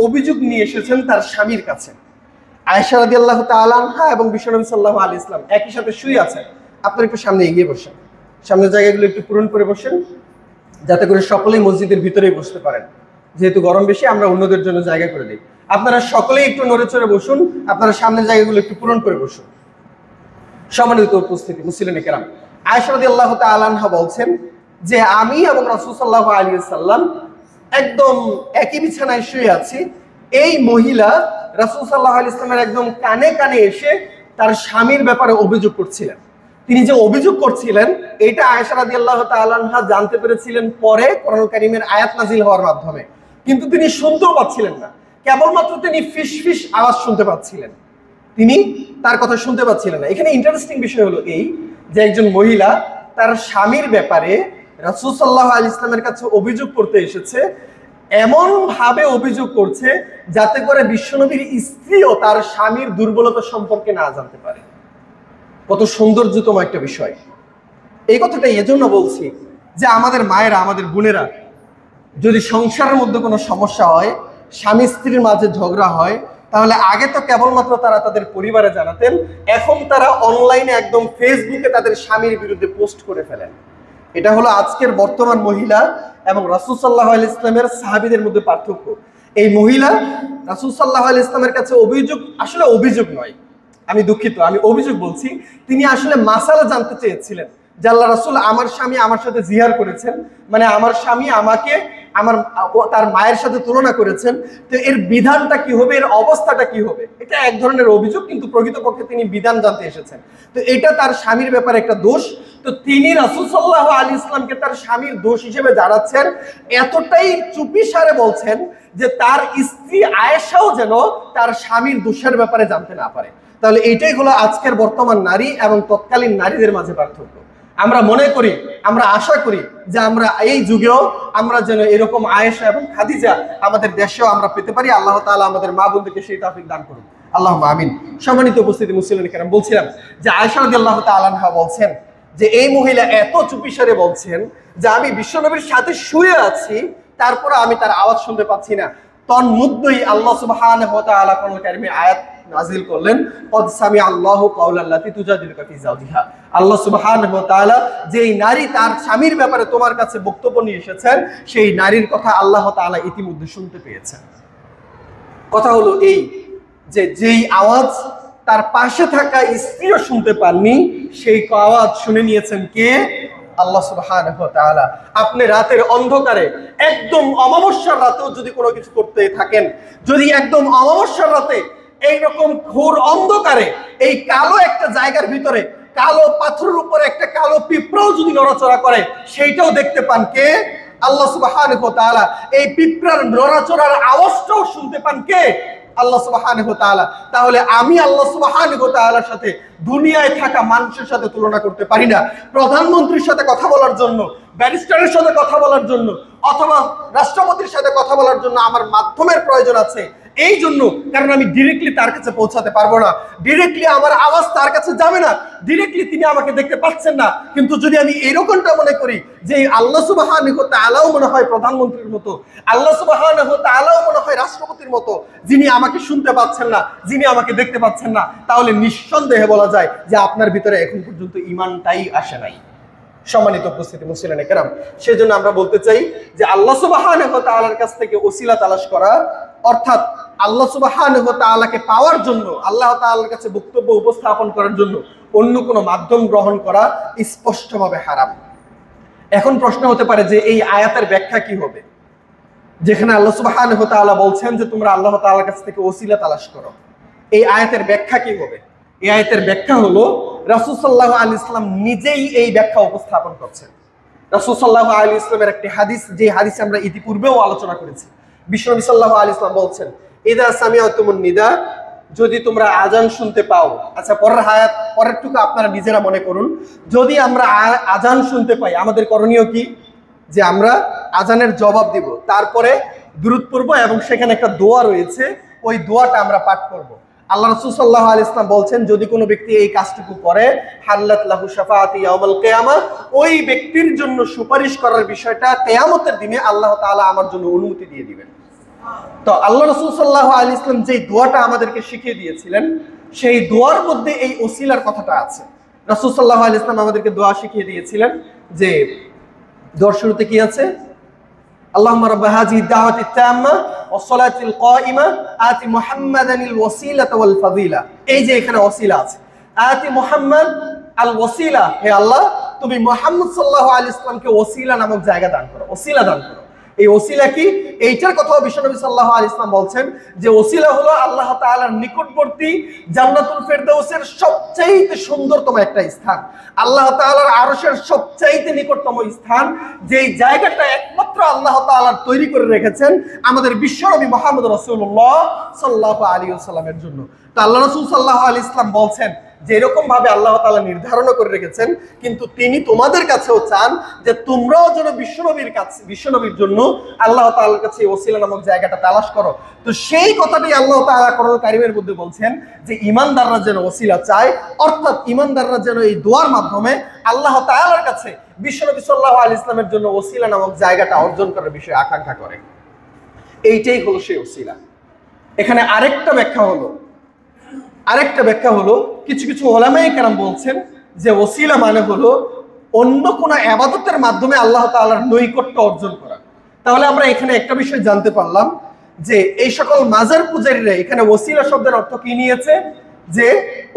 [SPEAKER 1] অভিযোগ নিয়ে এসেছেন তার স্বামীর কাছে। আয়েশা রাদিয়াল্লাহু তাআলা আনহা এবং বিশ্বনবী সাল্লাল্লাহু আলাইহি ওয়াসাল্লাম একই সাথে শুয়ে আছেন। আপনারা একটু সামনে এগিয়ে বসেন, সামনের জায়গাগুলো একটু পূরণ করে বসেন, যাতে করে সকলেই মসজিদের ভিতরেই বসতে পারেন। যেহেতু গরম বেশি, আমরা অন্যদের জন্য জায়গা করে দিই। আপনারা সকলেই একটু নড়ে চড়ে বসুন, আপনারা সামনের জায়গাগুলো একটু পূরণ করে বসুন। সম্মানিত উপস্থিতি মুসলিম কেরাম, আয়েশা রাদিয়াল্লাহু তাআলা আনহা বলছেন যে আমি এবং রাসূল সাল্লাল্লাহু আলাইহি ওয়াসাল্লাম একদম একই বিছানায় শুয়ে আছি। এই মহিলা রাসূল সাল্লাল্লাহু আলাইহি ওয়াসাল্লামের একদম কানে কানে এসে তার স্বামীর ব্যাপারে অভিযোগ করছিলেন। তিনি যে অভিযোগ করছিলেন এটা আয়েশা রাদিয়াল্লাহু তাআলা আনহা জানতে পেরেছিলেন পরে কোরআন কারীমের আয়াত নাযিল হওয়ার মাধ্যমে, কিন্তু তিনি শুনতেও পাচ্ছিলেন না। কেবলমাত্র তিনি ফিস ফিস আওয়াজ শুনতে পাচ্ছিলেন, তিনি তার কথা শুনতে পাচ্ছিলেন না। এখানে ইন্টারেস্টিং বিষয় হলো এই যে একজন মহিলা তার স্বামীর ব্যাপারে রাসূল সাল্লাল্লাহু আলাইহি ওয়াসাল্লামের কাছে অভিযোগ করতে এসেছে, এমন ভাবে অভিযোগ করছে যাতে করে বিশ্বনবীর স্ত্রীও তার স্বামীর দুর্বলতা সম্পর্কে না জানতে পারে। কত সৌন্দর্যতম একটা বিষয়। এই কথাটা এজন্য বলছি যে আমাদের মায়েরা, আমাদের বোনেরা যদি সংসারের মধ্যে কোনো সমস্যা হয়, স্বামী স্ত্রীর মাঝে ঝগড়া হয়, তাহলে আগে তো কেবলমাত্র তারা তাদের পরিবারে জানাতেন, এখন তারা অনলাইনে একদম ফেসবুকে তাদের স্বামীর বিরুদ্ধে পোস্ট করে ফেলেন। এটা হলো আজকের বর্তমান মহিলা এবং রাসূল সাল্লাল্লাহু আলাইহি ওয়াসাল্লামের সাহাবীদের মধ্যে পার্থক্য। এই মহিলা রাসূল সাল্লাল্লাহু আলাইহি ওয়াসাল্লামের কাছে অভিযোগ, আসলে অভিযোগ নয়, আমি দুঃখিত, আমি অভিযোগ বলছি, তিনি আসলে মাসালা জানতে চেয়েছিলেন যে আল্লাহ রাসূল আমার স্বামী আমার সাথে জিহার করেছেন, মানে আমার স্বামী আমাকে তার মায়ের সাথে তুলনা করেছেন, তো এর বিধানটা কি হবে, এর অবস্থাটা কি হবে? এটা এক ধরনের অভিযোগ, কিন্তু প্রকৃতপক্ষে তিনি বিধান জানতে এসেছেন। তো এটা তার স্বামীর ব্যাপারে একটা দোষ। তো তিনি রাসূল সাল্লাল্লাহু আলাইহি ওয়াসাল্লামকে তার স্বামীর দোষ হিসেবে জানাচ্ছেন, এতটাই চুপিসারে বলছেন যে তার স্ত্রী আয়েশাও যেন তার স্বামীর দোষের ব্যাপারে জানতে না পারে। তাহলে এইটাই হলো আজকের বর্তমান নারী এবং তৎকালীন নারীদের মাঝে পার্থক্য। আমরা মনে করি, আমরা আশা করি যে আমরা এই যুগেও আমরা যেন এরকম আয়েশা এবং খাদিজা আমাদের দেশেও আমরা পেতে পারি। আল্লাহ তাআলা আমাদের মা বোনদেরকে সেই তৌফিক দান করুন, আল্লাহুম্মা আমিন। সম্মানিত উপস্থিতি, মুসলিম কেরাম, বলছিলাম যে আয়েশা রাদিয়াল্লাহু তাআলা আনহা বলছেন যে এই মহিলা এত চুপিসারে বলছেন যে আমি বিশ্বনবীর সাথে শুয়ে আছি, তারপরে আমি তার আওয়াজ শুনতে পাচ্ছি না। তন্মধ্যেই আল্লাহ সুবহানাহু ওয়া তাআলা কোরআনুল কারীমে আয়াত নাযিল করলেন, ক্বাদ সামিআ আল্লাহু কাওলাল্লাতী তুজাদিলুকা ফি যাওজিহা। আল্লাহ সুবহানাহু ওয়া তাআলা যেই নারী তার স্বামীর ব্যাপারে তোমার কাছে বক্তব্য নিয়ে এসেছেন, সেই নারীর কথা আল্লাহ তাআলা ইতিমধ্যে শুনতে পেয়েছেন। কথা হলো এই যে যেই আওয়াজ তার পাশে থাকা স্ত্রীও শুনতে পাননি, সেই আওয়াজ শুনে নিয়েছেন কে? আল্লাহ সুবহানাহু ওয়া তাআলা। আপনি রাতের অন্ধকারে, একদম অমাবস্যার রাতেও যদি কোনো কিছু করতে থাকেন, যদি একদম অমাবস্যার রাতে এইরকম ঘোর অন্ধকারে এই কালো একটা জায়গার ভিতরে কালো পাথরের উপরে একটা কালো পিঁপড়াও যদি নড়াচড়া করে, সেইটাও দেখতে পান কে? আল্লাহ সুবহানাহু ওয়া তাআলা। এই পিঁপড়ার নড়াচড়ার আওয়াজটাও শুনতে পান কে? আল্লাহ সুবহানাহু ওয়া তাআলা। তাহলে আমি আল্লাহ সুবহানাহু ওয়া তাআলার সাথে দুনিয়ায় থাকা মানুষের সাথে তুলনা করতে পারি না। প্রধানমন্ত্রীর সাথে কথা বলার জন্য, ব্যারিস্টারের সাথে কথা বলার জন্য, অথবা রাষ্ট্রপতির সাথে কথা বলার জন্য আমার মাধ্যমের প্রয়োজন আছে। এই জন্য, কারণ আমি ডিরেক্টলি তার কাছে পৌঁছাতে পারবো না, ডিরেক্টলি আমার আওয়াজ তার কাছে যাবে না, ডিরেক্টলি তিনি আমাকে দেখতে পাচ্ছেন না। কিন্তু যদি আমি এরকমটা মনে করি যে আল্লাহ সুবহানাহু ওয়া তাআলাও মনে হয় প্রধানমন্ত্রীর মতো, আল্লাহ সুবহানাহু ওয়া তাআলাও মনে হয় রাষ্ট্রপতির মতো, যিনি আমাকে শুনতে পাচ্ছেন না, যিনি আমাকে দেখতে পাচ্ছেন না, তাহলে নিঃসন্দেহে বলা যায় যে আপনার ভিতরে এখন পর্যন্ত ঈমানটাই আসে নাই। সম্মানিত উপস্থিতি, মুসলিম কেরাম, সেজন্য আমরা বলতে চাই যে আল্লাহ সুবহানাহু ওয়া তাআলার কাছ থেকে ওসিলা তালাশ করা, অর্থাৎ আল্লাহ সুবহানাহু ওয়া তাআলাকে পাওয়ার জন্য, আল্লাহ তাআলার কাছে বক্তব্য উপস্থাপন করার জন্য অন্য কোনো মাধ্যম গ্রহণ করা স্পষ্টভাবে হারাম। এখন প্রশ্ন হতে পারে যে এই আয়াতের ব্যাখ্যা কি হবে, যেখানে আল্লাহ সুবহানাহু ওয়া তাআলা বলছেন যে তোমরা আল্লাহ তাআলার কাছ থেকে ওসিলা তালাশ করো, এই আয়াতের ব্যাখ্যা কি হবে? এই আয়াতের ব্যাখ্যা হলো রাসূল সাল্লাল্লাহু আলাইহি ওয়াসাল্লাম নিজেই এই ব্যাখ্যা উপস্থাপন করছেন। রাসূল সাল্লাল্লাহু আলাইহি ওয়াসাল্লামের একটি হাদিস, যে হাদিসে আমরা ইতিপূর্বেও আলোচনা করেছি। বিশ্বনবী সাল্লাল্লাহু আলাইহি ওয়াসাল্লাম বলছেন, ইযা সামিআতুমুন নিদা, যদি তোমরা আজান শুনতে পাও। আচ্ছা, পরের আয়াত, পরেরটুকু আপনারা নিজেরা মনে করুন। যদি আমরা আজান শুনতে পাই, আমাদের করণীয় কি? যে আমরা আজানের জবাব দিব, তারপরে দুরূদ পড়ব এবং সেখানে একটা দোয়া রয়েছে, ওই দোয়াটা আমরা পাঠ করব। আল্লাহ রাসূল সাল্লাল্লাহু আলাইহি ওয়াসাল্লাম বলছেন, যদি কোনো ব্যক্তি এই কাজটুকু করে, হাল্লাত লাহু শাফাআতি ইয়াউমাল কিয়ামাহ, ওই ব্যক্তির জন্য সুপারিশ করার বিষয়টা কিয়ামতের দিনে আল্লাহ তাআলা আমার জন্য অনুমতি দিয়ে দিবেন। তো আল্লাহ রাসূল সাল্লাল্লাহু আলাইহি ওয়াসাল্লাম যে দোয়াটা আমাদেরকে শিখিয়ে দিয়েছিলেন, সেই দোয়ার মধ্যে এই ওসিলার কথাটা আছে। রাসূল সাল্লাল্লাহু আলাইহি ওয়াসাল্লাম আমাদেরকে দোয়া শিখিয়ে দিয়েছিলেন, যে দোয়ার শুরুতে কি আছে? আল্লাহুম্মা রাব্বা হাযিহি দাওয়াতি তাম্মা ওয়াস সালাতিল কাইমা আতি মুহাম্মাদানিল ওয়াসিলাতা ওয়াল ফাযিলা। এই যে এখানে ওসিলা আছে, আতি মুহাম্মাদ আল ওয়াসিলা, হে আল্লাহ তুমি মুহাম্মদ সাল্লাল্লাহু আলাইহি ওয়াসাল্লামকে ওসিলা নামক জায়গা দান করো, ওসিলা দান করো। এই ওসিলা কি? এইটার কথাও বিশ্বনবী সাল্লাল্লাহু আলাইহি ওয়াসাল্লাম বলছেন যে ওসিলা হলো আল্লাহ তাআলার নিকটবর্তী জান্নাতুল ফেরদাউসের সবচেয়ে সুন্দরতম একটা স্থান, আল্লাহ তাআলার আরশের সবচেয়ে নিকটতম স্থান, যেই জায়গাটা একমাত্র আল্লাহ তাআলা তৈরি করে রেখেছেন আমাদের বিশ্বনবী মুহাম্মদ রাসূলুল্লাহ সাল্লাল্লাহু আলাইহি ওয়াসাল্লামের জন্য। তো আল্লাহ রাসূল সাল্লাল্লাহু আলাইহি ওয়াসাল্লাম বলছেন যে এরকম ভাবে আল্লাহ তাআলা নির্ধারণ করে রেখেছেন, কিন্তু তিনি তোমাদের কাছেও চান যে তোমরাও যেন বিশ্বনবীর জন্য আল্লাহ তাআলার কাছে ওসিলা নামক জায়গাটা তালাশ করো। তো সেই কথাটাই আল্লাহ তাআলা কোরআনুল কারীমের মধ্যে বলছেন যে ঈমানদাররা যেন ওসিলা চায়, অর্থাৎ ঈমানদাররা যেন এই দোয়ার মাধ্যমে আল্লাহ তাআলার কাছে বিশ্বনবী সাল্লাল্লাহু আলাইহি ওয়াসাল্লামের জন্য ওসিলা নামক জায়গাটা অর্জন করার বিষয়ে আকাঙ্ক্ষা করে। এইটাই হলো সেই ওসিলা। এখানে আরেকটা ব্যাখ্যা হলো কিছু কিছু উলামায়ে কেরাম বলছেন যে ওসিলা মানে হলো অন্য কোনো ইবাদতের মাধ্যমে আল্লাহ তাআলার নৈকট্য অর্জন করা। তাহলে আমরা এখানে একটা বিষয় জানতে পারলাম যে এই সকল মাজার পূজারীরা এখানে ওসিলা শব্দের অর্থ কি নিয়েছে? যে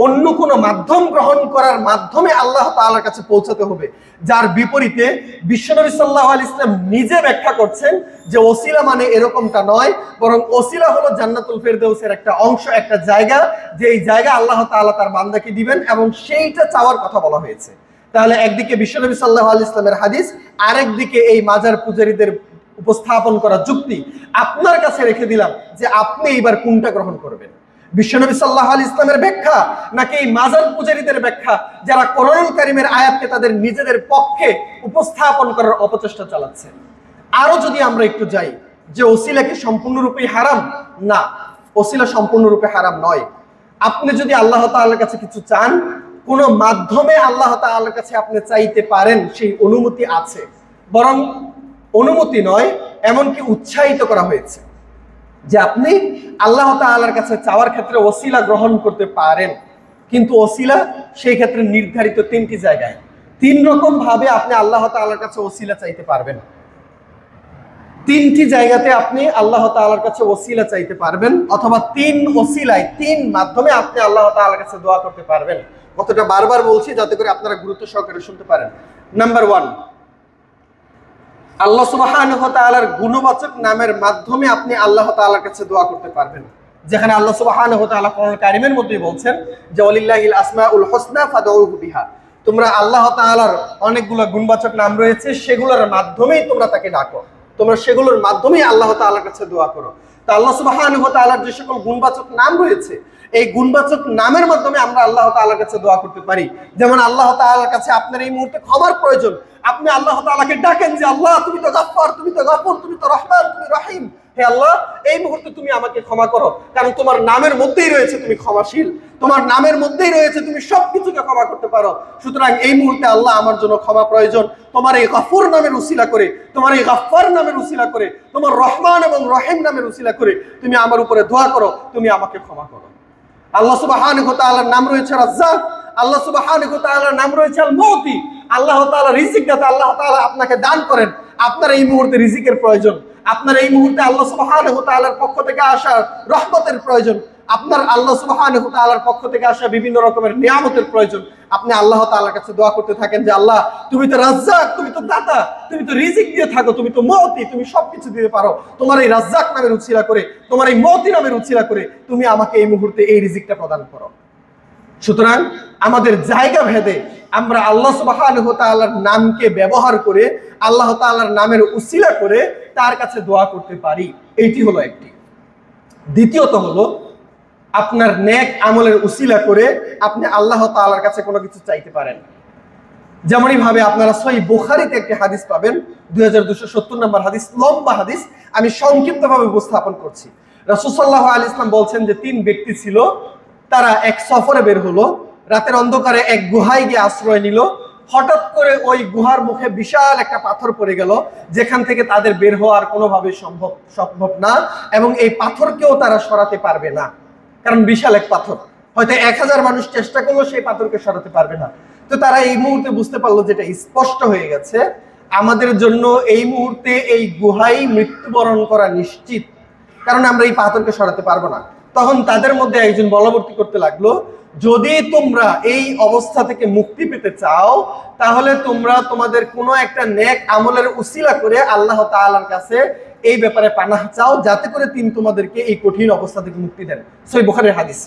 [SPEAKER 1] অন্য কোনো মাধ্যম গ্রহণ করার মাধ্যমে আল্লাহ তাআলার কাছে পৌঁছাতে হবে। যার বিপরীতে বিশ্বনবী সাল্লাল্লাহু আলাইহি ওয়াসাল্লাম নিজে ব্যাখ্যা করছেন যে ওসিলা মানে এরকমটা নয়, বরং ওসিলা হলো জান্নাতুল ফেরদাউসের একটা অংশ, একটা জায়গা, যে এই জায়গা আল্লাহ তাআলা তার বান্দাকে দিবেন এবং সেইটা চাওয়ার কথা বলা হয়েছে। তাহলে একদিকে বিশ্বনবী সাল্লাল্লাহু আলাইহি ওয়াসাল্লামের হাদিস, আরেকদিকে এই মাজার পূজারীদের উপস্থাপন করা যুক্তি আপনার কাছে রেখে দিলাম যে আপনি এইবার কোনটা গ্রহণ করবেন, বিশ্বনবী সাল্লাল্লাহু আলাইহি ওয়াসাল্লামের ব্যাখ্যা নাকি এই মাজার পূজারীদের ব্যাখ্যা, যারা কোরআনুল কারীমের আয়াতকে তাদের নিজেদের পক্ষে উপস্থাপন করার অপচেষ্টা চালাচ্ছে। আরো যদি আমরা একটু যাই যে ওসিলা কি সম্পূর্ণরূপে হারাম? না, ওসিলা সম্পূর্ণরূপে হারাম নয়। আপনি যদি আল্লাহ তাআলার কাছে কিছু চান, কোন মাধ্যমে আল্লাহ তাআলার কাছে আপনি চাইতে পারেন, সেই অনুমতি আছে। বরং অনুমতি নয়, এমনকি উৎসাহিত করা হয়েছে যে আপনি আল্লাহ তাআলার কাছে চাওয়ার ক্ষেত্রে ওসিলা গ্রহণ করতে পারেন। কিন্তু ওসিলা সেই ক্ষেত্রে নির্ধারিত তিনটি জায়গায়, তিন রকম ভাবে আপনি আল্লাহ তাআলার কাছে ওসিলা চাইতে পারবেন। তিনটি জায়গাতে আপনি আল্লাহ তাআলার কাছে ওসিলা চাইতে পারবেন, অথবা তিন ওসিলায়, তিন মাধ্যমে আপনি আল্লাহ তাআলার কাছে দোয়া করতে পারবেন। কতটা বারবার বলছি যাতে করে আপনারা গুরুত্ব সহকারে শুনতে পারেন। নাম্বার 1, আল্লাহ সুবহানাহু ওয়া তাআলার গুণবাচক নামের মাধ্যমে আপনি আল্লাহ তাআলার কাছে দোয়া করতে পারবেন। যেখানে আল্লাহ সুবহানাহু ওয়া তাআলা কোরআন কারীমের মধ্যে বলছেন যে ওয়ালিল্লাহিল আসমাউল হুসনা ফাদউহু বিহা, তোমরা আল্লাহ তাআলার অনেকগুলো গুণবাচক নাম রয়েছে, সেগুলোর মাধ্যমেই তোমরা তাকে ডাকো, তোমরা সেগুলোর মাধ্যমেই আল্লাহ তাআলার কাছে দোয়া করো। তো আল্লাহ সুবহানাহু ওয়া তাআলার যে সকল গুণবাচক নাম রয়েছে, এই গুণবাচক নামের মাধ্যমে আমরা আল্লাহ তাআলার কাছে দোয়া করতে পারি। যেমন আল্লাহ তাআলার কাছে আপনার এই মুহূর্তে ক্ষমার প্রয়োজন, আপনি আল্লাহ তাআলাকে ডাকেন যে আল্লাহ তুমি তো গাফফার, তুমি তো গফুর, তুমি তো রহমান, তুমি রহিম, হে আল্লাহ এই মুহূর্তে তুমি আমাকে ক্ষমা করো, কারণ তোমার নামের মধ্যেই রয়েছে তুমি ক্ষমাশীল, তোমার নামের মধ্যেই রয়েছে তুমি সবকিছুকে ক্ষমা করতে পারো। সুতরাং এই মুহূর্তে আল্লাহ আমার জন্য ক্ষমা প্রয়োজন, তোমার এই গফুর নামের উসিলা করে, তোমার এই গাফফার নামের উসিলা করে, তোমার রহমান এবং রহিম নামের উসিলা করে তুমি আমার উপরে দোয়া করো, তুমি আমাকে ক্ষমা করো। আল্লাহ সুবহানাহু ওয়া তাআলার নাম রয়েছে রাজ্জাক, আল্লাহ সুবহানাহু ওয়া তাআলার নাম রয়েছে আল মুতি। আল্লাহ তাআলা রিজিক দাতা, আল্লাহ তাআলা আপনাকে দান করেন, আপনার এই মুহূর্তে রিজিকের প্রয়োজন, আপনার এই মুহূর্তে আল্লাহ সুবহানাহু ওয়া তাআলার পক্ষ থেকে আসা রহমতের প্রয়োজন, আপনার আল্লাহ সুবহানাহু ওয়া তাআলার পক্ষ থেকে আসা বিভিন্ন রকমের নিয়ামতের প্রয়োজন। আপনি আল্লাহ তাআলার কাছে দোয়া করতে থাকেন যে আল্লাহ তুমি তো রাজ্জাক, তুমি তো দাতা, তুমি তো রিজিক দিয়ে থাকো, তুমি তো মুতি, তুমি সবকিছু দিতে পারো, তোমার এই রাজ্জাক নামের উছিলা করে, তোমার এই মুতি নামের উছিলা করে তুমি আমাকে এই মুহূর্তে এই রিজিকটা প্রদান করো। সুতরাং আমাদের জায়গা ভেদে আমরা আল্লাহ সুবহানাহু ওয়া তাআলার নামকে ব্যবহার করে, আল্লাহ তাআলার নামের উসিলা করে তার কাছে দোয়া করতে পারি। এইটি হলো একটি। দ্বিতীয়ত হলো আপনার নেক আমলের উসিলা করে আপনি আল্লাহ তাআলার কাছে কোনো কিছু চাইতে পারেন। যেমনই ভাবে আপনারা সহিহ বুখারীতে একটি হাদিস পাবেন, 2270 নম্বর হাদিস, লম্বা হাদিস, আমি সংক্ষিপ্তভাবে উপস্থাপন করছি। রাসূল সাল্লাল্লাহু আলাইহি ওয়াসাল্লাম বলছেন যে 3 ব্যক্তি ছিল, তারা এক সফরে বের হলো, রাতের অন্ধকারে এক গুহায় গিয়ে আশ্রয় নিল। হঠাৎ করে ওই গুহার মুখে বিশাল একটা পাথর পড়ে গেল, যেখান থেকে তাদের বের হওয়ার কোনোভাবে সম্ভব না, এবং এই পাথরকেও তারা সরাতে পারবে না, কারণ বিশাল এক পাথর, হয়তো 1000 মানুষ চেষ্টা করলেও সেই পাথরকে সরাতে পারবে না। তো তারা এই মুহূর্তে বুঝতে পারলো যেটা স্পষ্ট হয়ে গেছে, আমাদের জন্য এই মুহূর্তে এই গুহায় মৃত্যুবরণ করা নিশ্চিত, কারণ আমরা এই পাথরকে সরাতে পারবো না। তখন তাদের মধ্যে একজন বলবর্তী করতে লাগলো, যদি তোমরা এই অবস্থা থেকে মুক্তি পেতে চাও, তাহলে তোমরা তোমাদের কোনো একটা নেক আমলের উসিলা করে আল্লাহ তাআলার কাছে এই ব্যাপারে পানাহ চাও, যাতে করে তিনি তোমাদেরকে এই কঠিন অবস্থা থেকে মুক্তি দেন। সহিহ বুখারীর হাদিস।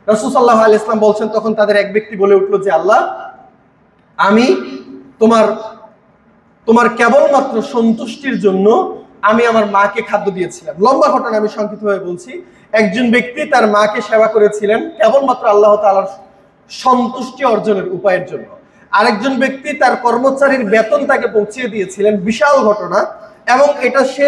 [SPEAKER 1] রাসূল সাল্লাল্লাহু আলাইহি ওয়াসাল্লাম বলছেন, তখন তাদের এক ব্যক্তি বলে উঠলো যে আল্লাহ, আমি তোমার কেবলমাত্র সন্তুষ্টির জন্য আমি আমার মাকে খাদ্য দিয়েছিলাম। লম্বা ঘটনা, আমি সংক্ষিপ্তভাবে বলছি। একজন ব্যক্তি তার মাকে সেবা করেছিলেন কেবলমাত্র আল্লাহ তাআলার সন্তুষ্টি অর্জনের উপায়ের জন্য। আরেকজন ব্যক্তি তার কর্মচারীর বেতন তাকে পৌঁছিয়ে দিয়েছিলেন, বিশাল ঘটনা, এবং এটা সে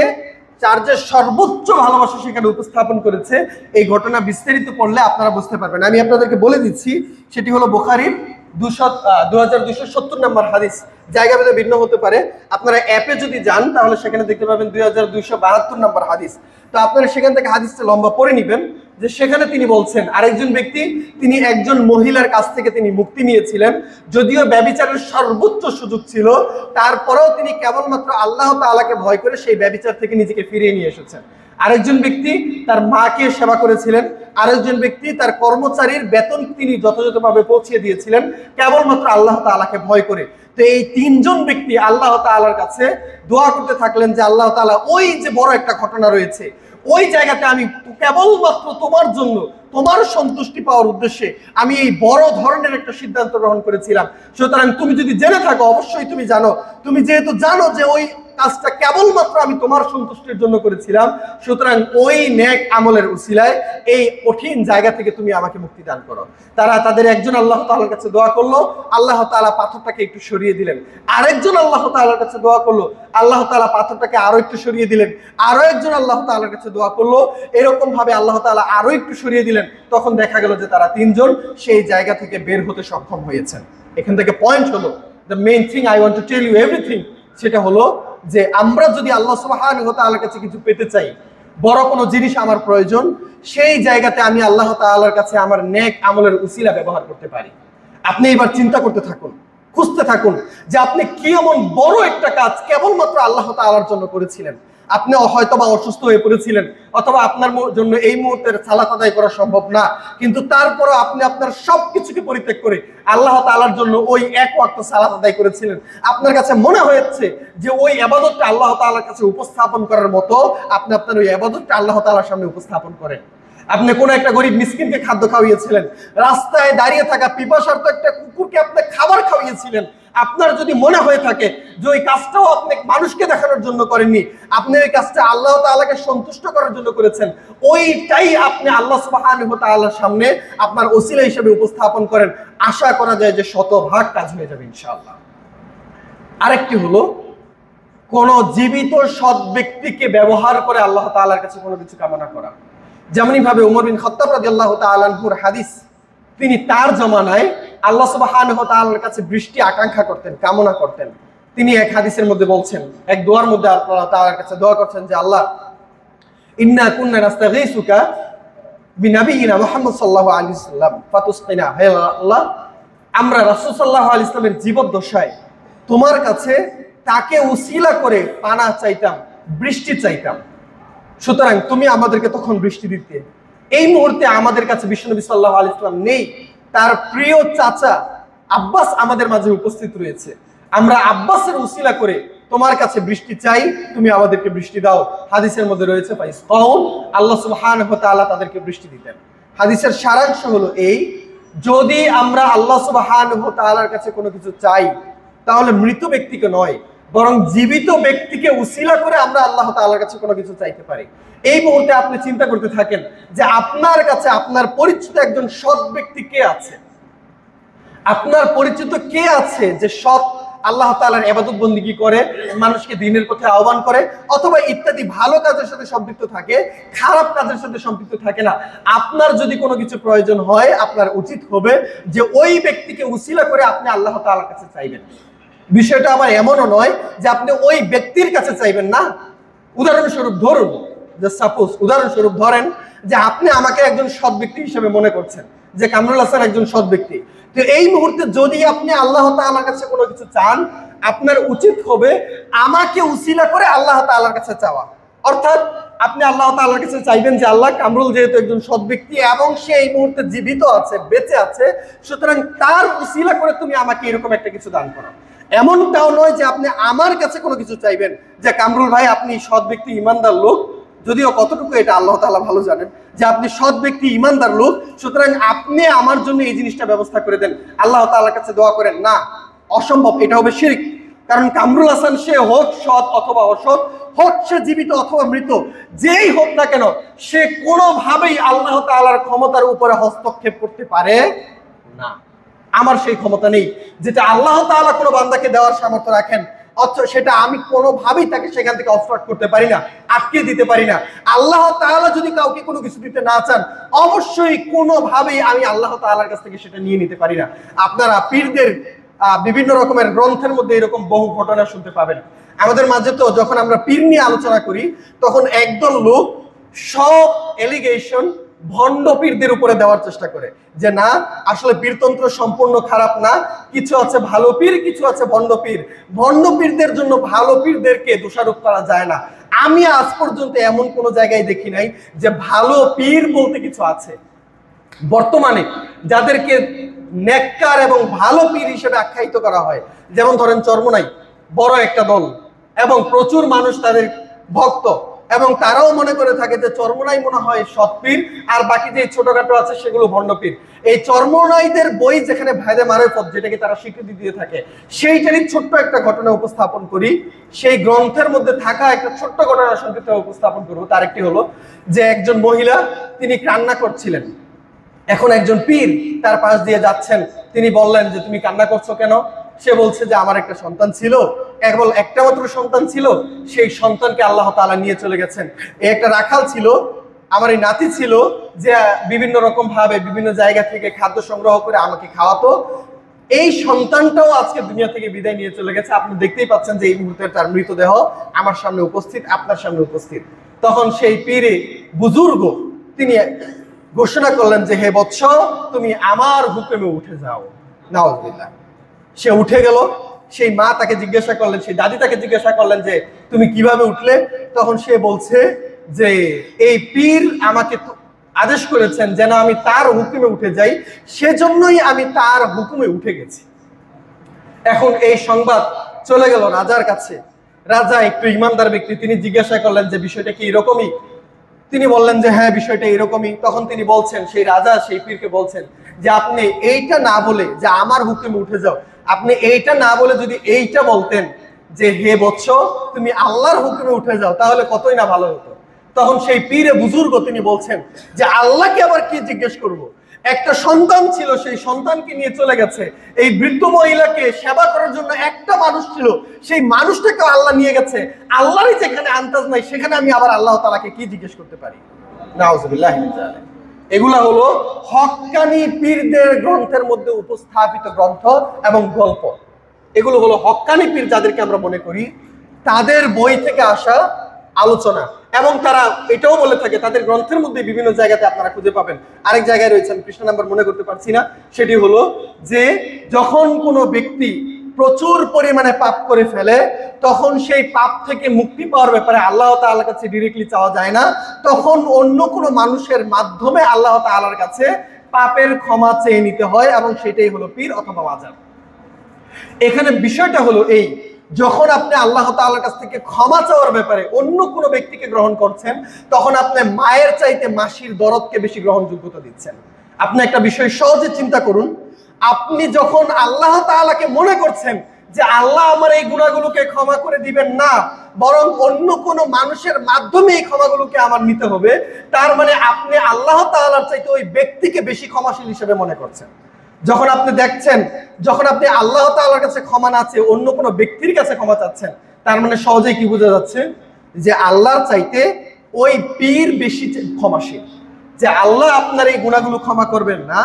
[SPEAKER 1] চার্জের সর্বোচ্চ ভালোবাসা সেখানে উপস্থাপন করেছে। এই ঘটনা বিস্তারিত পড়লে আপনারা বুঝতে পারবেন, আমি আপনাদেরকে বলে দিচ্ছি। সেটি হলো বুখারীর 2270 নম্বর হাদিস। জায়গা ভেদে ভিন্ন হতে পারে, আপনারা অ্যাপে যদি যান তাহলে সেখানে দেখতে পাবেন 2272 নম্বর হাদিস। তো আপনারা সেখান থেকে হাদিসটা লম্বা পড়ে নেবেন, যে সেখানে তিনি বলছেন আরেকজন ব্যক্তি, তিনি একজন মহিলার কাছ থেকে তিনি মুক্তি নিয়েছিলেন, যদিও ব্যভিচারের সর্বোচ্চ সুযোগ ছিল, তারপরেও তিনি কেবলমাত্র আল্লাহ তাআলাকে ভয় করে সেই ব্যভিচার থেকে নিজেকে ফিরিয়ে নিয়ে এসেছেন। আরেকজন ব্যক্তি তার মাকে সেবা করেছিলেন, আরেকজন ব্যক্তি তার কর্মচারীর বেতন তিনি যথাযথভাবে পৌঁছে দিয়েছিলেন কেবলমাত্র আল্লাহ তাআলাকে ভয় করে। তো এই তিনজন ব্যক্তি আল্লাহ তাআলার কাছে দোয়া করতে থাকলেন যে আল্লাহ তাআলা ওই যে বড় একটা ঘটনা রয়েছে ওই জায়গাতে আমি কেবলমাত্র তোমার জন্য, তোমার সন্তুষ্টি পাওয়ার উদ্দেশ্যে আমি এই বড় ধরনের একটা সিদ্ধান্ত গ্রহণ করেছিলাম। সুতরাং তুমি যদি জেনে থাকো, অবশ্যই তুমি জানো, তুমি যেহেতু জানো যে ওই কাজটা কেবলমাত্র আমি তোমার সন্তুষ্টির জন্য করেছিলাম, সুতরাং ওই নেক আমলের উসিলায় এই কঠিন জায়গা থেকে তুমি আমাকে মুক্তি দান করো। তারা তাদের একজন আল্লাহ তাআলার কাছে দোয়া করলো, আল্লাহ তাআলা পাথরটাকে একটু সরিয়ে দিলেন। আরেকজন আল্লাহ তাআলার কাছে দোয়া করলো, আল্লাহ তাআলা পাথরটাকে আরো একটু সরিয়ে দিলেন। আরো একজন আল্লাহ তাআলার কাছে দোয়া করলো, এরকম ভাবে আল্লাহ তাআলা আরো একটু সরিয়ে দিলেন। তখন দেখা গেল যে তারা তিনজন সেই জায়গা থেকে বের হতে সক্ষম হয়েছেন। এখান থেকে পয়েন্ট হলো, the main thing I want to tell you everything, সেটা হলো যে আমরা যদি আল্লাহ সুবহানাহু ওয়া তাআলার কাছে কিছু পেতে চাই, বড় কোনো জিনিস আমার প্রয়োজন, সেই জায়গাতে আমি আল্লাহ তাআলার কাছে আমার নেক আমলের উসিলা ব্যবহার করতে পারি। আপনি এবার চিন্তা করতে থাকুন, খুঁজতে থাকুন যে আপনি কি এমন বড় একটা কাজ কেবলমাত্র আল্লাহ তাআলার জন্য করেছিলেন। আপনি হয়তোবা অসুস্থ হয়ে পড়েছিলেন, অথবা আপনার জন্য এই মুহূর্তের সালাত আদায় করা সম্ভব না, কিন্তু তারপরও আপনি আপনার সবকিছুকে পরিত্যাগ করে আল্লাহ তাআলার জন্য ওই এক ওয়াক্ত সালাত আদায় করেছিলেন। আপনার কাছে মনে হয়েছে যে ওই ইবাদতটা আল্লাহ তাআলার কাছে উপস্থাপন করার মতো, আপনি আপনার ওই ইবাদতটা আল্লাহ তাআলার সামনে উপস্থাপন করেন। আপনি কোন একটা গরিব মিসকিনকে খাদ্য খাওয়িয়েছিলেন, রাস্তায় দাঁড়িয়ে থাকা পিপাসার্ত একটা কুকুরকে আপনি খাবার খাওয়িয়েছিলেন। আপনার যদি মনে হয়ে থাকে যে ওই কাজটাও আপনি মানুষকে দেখানোর জন্য করেননি, আপনি ওই কাজটা আল্লাহ তাআলাকে সন্তুষ্ট করার জন্য করেছেন, ওইটাই আপনি আল্লাহ সুবহানাহু ওয়া তাআলার সামনে আপনার ওসিলা হিসেবে উপস্থাপন করেন, আশা করা যায় যে শতভাগ কাজ হয়ে যাবে ইনশাআল্লাহ। আরেকটি হলো, কোন জীবিত সৎ ব্যক্তিকে ব্যবহার করে আল্লাহ তাআলার কাছে কোনো কিছু কামনা করা। যেমনই ভাবে ওমর বিন খাত্তাব রাদিয়াল্লাহু তাআলা আনহুর হাদিস, তিনি তার জমানায় আল্লাহ সুবহানাহু ওয়া তাআলার কাছে বৃষ্টি আকাঙ্ক্ষা করতেন, কামনা করতেন। তিনি এক হাদিসের মধ্যে বলছেন, এক দোয়ার মধ্যে আল্লাহ তাআলার কাছে দোয়া করছেন যে আল্লাহ ইন্না কুন্না নাস্তাগীসুকা বিনাবিয়িনা মুহাম্মদ সাল্লাল্লাহু আলাইহি ওয়াসাল্লাম ফাতুসকিনা, হে আল্লাহ আমরা রাসূল সাল্লাল্লাহু আলাইহি ওয়াসাল্লামের জীবদ্দশায় তোমার কাছে তাকে উসিলা করে পানা চাইতাম, বৃষ্টি চাইতাম, সুতরাং তুমি আমাদেরকে তখন বৃষ্টি দিতে। এই মুহূর্তে আমাদের কাছে বিশ্বনবী সাল্লাল্লাহু আলাইহি ওয়াসাল্লাম নেই, তার প্রিয় চাচা আব্বাস আমাদের মাঝে উপস্থিত রয়েছে, আমরা আব্বাসের উসিলা করে তোমার কাছে বৃষ্টি চাই, তুমি আমাদেরকে বৃষ্টি দাও। হাদিসের মধ্যে রয়েছে ফাইসকাউন, আল্লাহ সুবহানাহু ওয়া তাআলা তাদেরকে বৃষ্টি দিতেন। হাদিসের সারাংশ হলো এই, যদি আমরা আল্লাহ সুবহানাহু ওয়া তাআলার কাছে কোনো কিছু চাই, তাহলে মৃত ব্যক্তিকে নয়, বরং জীবিত ব্যক্তিকে উসিলা করে আমরা আল্লাহ তাআলার কাছে কোনো কিছু চাইতে পারি। এই মুহূর্তে আপনি চিন্তা করতে থাকেন যে আপনার কাছে আপনার পরিচিত একজন সৎ ব্যক্তি কে আছে, আপনার পরিচিত কে আছে যে সৎ আল্লাহ তাআলার ইবাদত বন্দেগী করে, মানুষকে দ্বীনের পথে আহ্বান করে, অথবা ইত্যাদি ভালো কাজের সাথে সম্পৃক্ত থাকে, খারাপ কাজের সাথে সম্পৃক্ত থাকে না। আপনার যদি কোনো কিছু প্রয়োজন হয়, আপনার উচিত হবে যে ওই ব্যক্তিকে উসিলা করে আপনি আল্লাহ তাআলার কাছে চাইবেন। বিষয়টা আবার এমনও নয় যে আপনি ওই ব্যক্তির কাছে চাইবেন না। উদাহরণস্বরূপ ধরুন, যে সাপোজ উদাহরণস্বরূপ ধরেন যে আপনি আমাকে একজন সৎ ব্যক্তি হিসেবে মনে করছেন, যে কামরুল হাসান একজন সৎ ব্যক্তি। তো এই মুহূর্তে যদি আপনি আল্লাহ তাআলার কাছে কোনো কিছু চান, আপনার উচিত হবে আমাকে উসিলা করে আল্লাহ তাআলার কাছে চাওয়া। অর্থাৎ আপনি আল্লাহ তাআলার কাছে চাইবেন যে আল্লাহ, কামরুল যেহেতু একজন সৎ ব্যক্তি এবং সে এই মুহূর্তে জীবিত আছে, বেঁচে আছে, সুতরাং তার উসিলা করে তুমি আমাকে এরকম একটা কিছু দান করো। এমনটাও নয় যে আপনি আমার কাছে কোনো কিছু চাইবেন যে কামরুল ভাই আপনি সৎ ব্যক্তি, ইমানদার লোক, যদিও কতটুকু এটা আল্লাহ তাআলা ভালো জানেন, যে আপনি সৎ ব্যক্তি, ইমানদার লোক, সুতরাং আপনি আমার জন্য এই জিনিসটা ব্যবস্থা করে দেন, আল্লাহ তাআলার কাছে দোয়া করেন। না, অসম্ভব, এটা হবে শিরক। কারণ কামরুল হাসান সে হোক সৎ অথবা অসৎ, হোক সে জীবিত অথবা মৃত, যেই হোক না কেন, সে কোনোভাবেই আল্লাহ তাআলার ক্ষমতার উপরে হস্তক্ষেপ করতে পারে না। আমার সেই ক্ষমতা নেই যেটা আল্লাহ তাআলা কোনো বান্দাকে দেওয়ার সামর্থ্য রাখেন, অথচ সেটা আমি কোনোভাবেই তাকে সেখান থেকে অবস্ট্রাক্ট করতে পারি না, আটকে দিতে পারি না। আল্লাহ তাআলা যদি কাউকে কোনো কিছু দিতে না চান, অবশ্যই কোনোভাবেই আমি আল্লাহ তাআলার কাছ থেকে সেটা নিয়ে নিতে পারি না। আপনারা পীরদের বিভিন্ন রকমের গ্রন্থের মধ্যে এরকম বহু ঘটনা শুনতে পাবেন। আমাদের মাঝে তো যখন আমরা পীর নিয়ে আলোচনা করি, তখন একদল লোক সব এলিগেশন ভণ্ড পীরদের উপরে দেওয়ার চেষ্টা করে, যে না আসলে পীরতন্ত্র সম্পূর্ণ খারাপ না, কিছু আছে ভালো পীর, কিছু আছে ভণ্ড পীর। ভণ্ড পীরদের জন্য ভালো পীরদেরকে দোষারোপ করা যায় না। আমি আজ পর্যন্ত এমন কোনো জায়গায় দেখি নাই যে ভালো পীর বলতে কিছু আছে। বর্তমানে যাদেরকে নেককার এবং ভালো পীর হিসেবে আখ্যায়িত করা হয়, যেমন ধরেন চরমোনাই, বড় একটা দল এবং প্রচুর মানুষ তাদের ভক্ত, এবং তারাও মনে করে থাকে যে চরমোনাই মনে হয় সৎ পীর, আর বাকি যে ছোটখাটো আছে সেগুলো ভণ্ড পীর। এই চরমোনাইদের বই যেখানে ভাইদে মারেফত, যেটাকে তারা স্বীকৃতি দিয়ে থাকে, সেইটারই ছোট্ট একটা ঘটনা উপস্থাপন করি। সেই গ্রন্থের মধ্যে থাকা একটা ছোট্ট ঘটনা সংক্ষিপ্ত উপস্থাপন করবো। তার একটি হলো যে একজন মহিলা, তিনি কান্না করছিলেন। এখন একজন পীর তার পাশ দিয়ে যাচ্ছেন, তিনি বললেন যে তুমি কান্না করছো কেন? সে বলছে যে আমার একটা সন্তান ছিল, কেবল একটা মাত্র সন্তান ছিল, সেই সন্তানকে আল্লাহ তাআলা নিয়ে চলে গেছেন। এই একটা রাখাল ছিল, আমার এই নাতি ছিল, যে বিভিন্ন রকম ভাবে বিভিন্ন জায়গা থেকে খাদ্য সংগ্রহ করে আমাকে খাওয়াতো। এই সন্তানটাও আজকে দুনিয়া থেকে বিদায় নিয়ে চলে গেছে। আপনি দেখতেই পাচ্ছেন যে এই মুহূর্তে তার মৃতদেহ আমার সামনে উপস্থিত, আপনার সামনে উপস্থিত। তখন সেই পীরে বুজুর্গ তিনি ঘোষণা করলেন যে হে বৎস, তুমি আমার হুকুমে উঠে যাও। নাউজুবিল্লাহ। সে উঠে গেল। সেই মা তাকে জিজ্ঞাসা করলেন, সেই দাদি তাকে জিজ্ঞাসা করলেন যে তুমি কিভাবে উঠলে? তখন সে বলছে যে এই পীর আমাকে আদেশ করেছেন যেন আমি তার হুকুমে উঠে যাই, সেজন্যই আমি তার হুকুমে উঠে গেছি। এখন এই সংবাদ চলে গেল রাজার কাছে। রাজা একটু ইমানদার ব্যক্তি, তিনি জিজ্ঞাসা করলেন যে বিষয়টা কি এরকমই? তিনি বললেন যে হ্যাঁ, বিষয়টা এরকমই। তখন তিনি বলছেন, সেই রাজা সেই পীরকে বলছেন যে আপনি এইটা না বলে যে আমার হুকুমে উঠে যাও, আপনি এইটা না বলে যদি এইটা বলতেন যে হে বৎস, তুমি আল্লাহর হুকুমে উঠে যাও, তাহলে কতই না ভালো হতো। তখন সেই পীরে বুজুর্গ তিনি বলছেন যে আল্লাহকে আবার কি জিজ্ঞেস করব? একটা সন্তান ছিল, সেই সন্তানকে নিয়ে চলে গেছে। এই বৃদ্ধ মহিলাকে সেবা করার জন্য একটা মানুষ ছিল, সেই মানুষটাকে আল্লাহ নিয়ে গেছে। আল্লাহরই যেখানে আন্দাজ নাই, সেখানে আমি আবার আল্লাহ তাআলাকে কি জিজ্ঞেস করতে পারি? নাউজুবিল্লাহ মিন যালিক। এগুলা হলো হক্কানি পীরদের গ্রন্থের মধ্যে উপস্থাপিত গ্রন্থ এবং গল্প। এগুলো হলো হক্কানি পীর যাদেরকে আমরা মনে করি, তাদের বই থেকে আসা আলোচনা। এবং তারা এটাও বলে থাকে, তাদের গ্রন্থের মধ্যে বিভিন্ন জায়গাতে আপনারা খুঁজে পাবেন। আরেক জায়গায় রয়েছে, আমি পৃষ্ঠা নাম্বার মনে করতে পারছি না, সেটি হলো যে যখন কোনো ব্যক্তি প্রচুর পরিমাণে পাপ করে ফেলে, তখন সেই পাপ থেকে মুক্তি পাওয়ার ব্যাপারে আল্লাহ তাআলার কাছে ডিরেক্টলি চাওয়া যায় না, তখন অন্য কোনো মানুষের মাধ্যমে আল্লাহ তাআলার কাছে পাপের ক্ষমা চেয়ে নিতে হয়, এবং সেটাই হলো পীর অথবা মাজার। এখানে বিষয়টা হলো এই, যখন আপনি আল্লাহ তাআলার কাছ থেকে ক্ষমা চাওয়ার ব্যাপারে অন্য কোনো ব্যক্তিকে গ্রহণ করছেন, তখন আপনি মায়ের চাইতে মাসির দরদকে বেশি গ্রহণযোগ্যতা দিচ্ছেন। আপনি একটা বিষয় সহজে চিন্তা করুন, আপনি যখন আল্লাহ তাআলাকে মনে করছেন যে আল্লাহ আমার এই গুনাহগুলোকে ক্ষমা করে দিবেন না, বরং অন্য কোনো মানুষের মাধ্যমে এই ক্ষমাগুলোকে আমার নিতে হবে, তার মানে আপনি আল্লাহ তাআলার চাইতে ওই ব্যক্তিকে বেশি ক্ষমাশীল হিসেবে মনে করছেন। যখন আপনি দেখছেন, যখন আপনি আল্লাহ তাআলার কাছে ক্ষমা না চেয়ে অন্য কোনো ব্যক্তির কাছে ক্ষমা চাচ্ছেন, তার মানে সহজেই কি বোঝা যাচ্ছে যে আল্লাহর চাইতে ওই পীর বেশি ক্ষমাশীল। যে আল্লাহ আপনার এই গুনাহগুলো ক্ষমা করবেন না,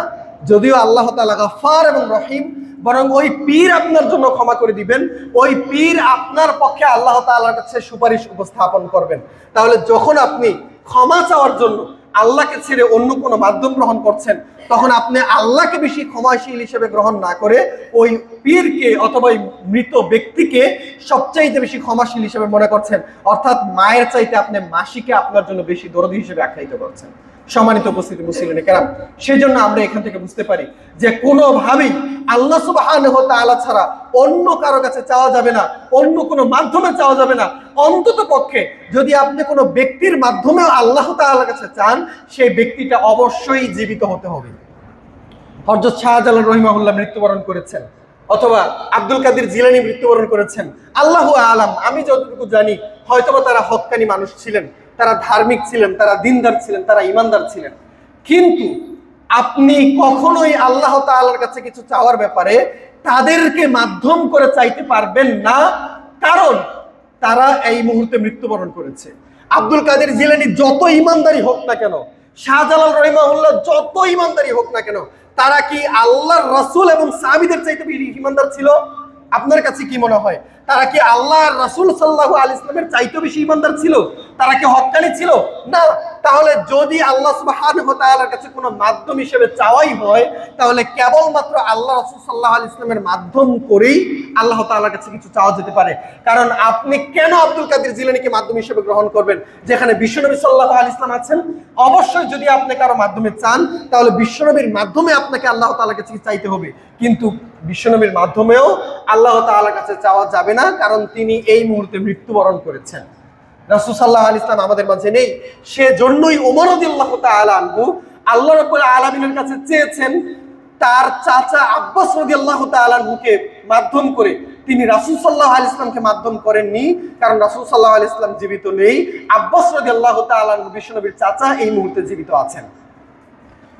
[SPEAKER 1] যদিও আল্লাহ তাআলা গফফার এবং রহিম, বরং ওই পীর আপনার জন্য ক্ষমা করে দিবেন। ওই পীর আপনার পক্ষে আল্লাহ তাআলার কাছে সুপারিশ উপস্থাপন করবেন। তাহলে যখন আপনি ক্ষমা চাওয়ার জন্য আল্লাহকে ছেড়ে অন্য কোনো মাধ্যম গ্রহণ করছেন, তখন আপনি আল্লাহকে বেশি ক্ষমাশীল হিসেবে গ্রহণ না করে ওই পীরকে অথবা ওই মৃত ব্যক্তিকে সবচাইতে বেশি ক্ষমাশীল হিসেবে মনে করছেন। অর্থাৎ মায়ের চাইতে আপনি মাসিকে আপনার জন্য বেশি দরদি হিসেবে আখ্যায়িত করছেন। সম্মানিত উপস্থিতি মুসলিম কেরাম, সেই জন্য আমরা এখান থেকে বুঝতে পারি যে কোনোভাবেই আল্লাহ সুবহানাহু ওয়া তাআলা ছাড়া অন্য কারো কাছে চাওয়া যাবে না, অন্য কোনো মাধ্যমে চাওয়া যাবে না। অন্তত পক্ষে যদি আপনি কোনো ব্যক্তির মাধ্যমে আল্লাহ তাআলার কাছে চান, সেই ব্যক্তিটা অবশ্যই জীবিত হতে হবে। হযরত শাহজালাল রহিমাহুল্লাহ মৃত্যুবরণ করেছেন, অথবা আব্দুল কাদের জিলানী মৃত্যুবরণ করেছেন, আল্লাহু আলাম। আমি যতটুকু জানি হয়তোবা তারা হক্কানি মানুষ ছিলেন, তারা ধার্মিক ছিলেন, তারা দিনদার ছিলেন, তারা ইমানদার ছিলেন। কিন্তু আপনি কখনোই আল্লাহ তাআলার কাছে কিছু চাওয়ার ব্যাপারে তাদেরকে মাধ্যম করে চাইতে পারবেন না, কারণ তারা এই মুহূর্তে মৃত্যুবরণ করেছে। আব্দুল কাদের জিলানী যত ইমানদারি হোক না কেন, শাহজালাল রহিমাহুল্লাহ যত ইমানদারি হোক না কেন, তারা কি আল্লাহর রাসূল এবং সাহাবীদের চাইতে বেশি ইমানদার ছিল? আপনার কাছে কি মনে হয়, তারা কি আল্লাহর রাসূল সাল্লাল্লাহু আলাইহি ওয়াসাল্লামের চাইতে বেশি ইমানদার ছিল? তারা কি হক্কানি ছিল? না। তাহলে যদি আল্লাহ সুবহানাহু ওয়া তাআলার কাছে কোনো মাধ্যম হিসেবে চাওয়াই হয়, তাহলে কেবলমাত্র আল্লাহ রাসূল সাল্লাল্লাহু আলাইহি ওয়াসাল্লামের মাধ্যম করেই আল্লাহ তাআলার কাছে কিছু চাওয়া যেতে পারে। কারণ আপনি কেন আব্দুল কাদের জিলানীকে মাধ্যম হিসেবে গ্রহণ করবেন যেখানে বিশ্বনবী সাল্লাল্লাহু আলাইহি ওয়াসাল্লাম আছেন? অবশ্যই যদি আপনি কারো মাধ্যমে চান, তাহলে বিশ্বনবীর মাধ্যমে আপনাকে আল্লাহ তাআলার কাছে চাইতে হবে। কিন্তু বিশ্বনবীর মাধ্যমেও আল্লাহ তাআলার কাছে চাওয়া যাবে না, কারণ তিনি এই মুহূর্তে মৃত্যুবরণ করেছেন। রাসূল সাল্লাল্লাহু আলাইহি ওয়াসাল্লাম আমাদের মাঝে নেই, সেজন্যই ওমর রাদিয়াল্লাহু তাআলা আনহু আল্লাহ রাব্বুল আলামিনের কাছে চেয়েছেন তার চাচা আব্বাস রাদিয়াল্লাহু তাআলা আনহুকে মাধ্যম করে। তিনি রাসূল সাল্লাল্লাহু আলাইহি ওয়াসাল্লামকে মাধ্যম করেননি, কারণ রাসূল সাল্লাল্লাহু আলাইহি ওয়াসাল্লাম জীবিত নেই। আব্বাস রাদিয়াল্লাহু তাআলা আনহু বিশ্বনবীর চাচা এই মুহূর্তে জীবিত আছেন।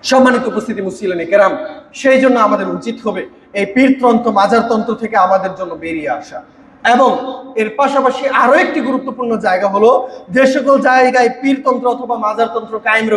[SPEAKER 1] সম্মানিত উপস্থিতি মুসলিম কেরাম, সেই জন্য আমাদের উচিত হবে এই পীরতন্ত্র মাজারতন্ত্র থেকে আমাদের জন্য বেরিয়ে আসা। এবং এর পাশাপাশি আরো একটি গুরুত্বপূর্ণ জায়গা হলো, যে সকল জায়গায় পীরতন্ত্র অথবা মাজারতন্ত্র কায়েম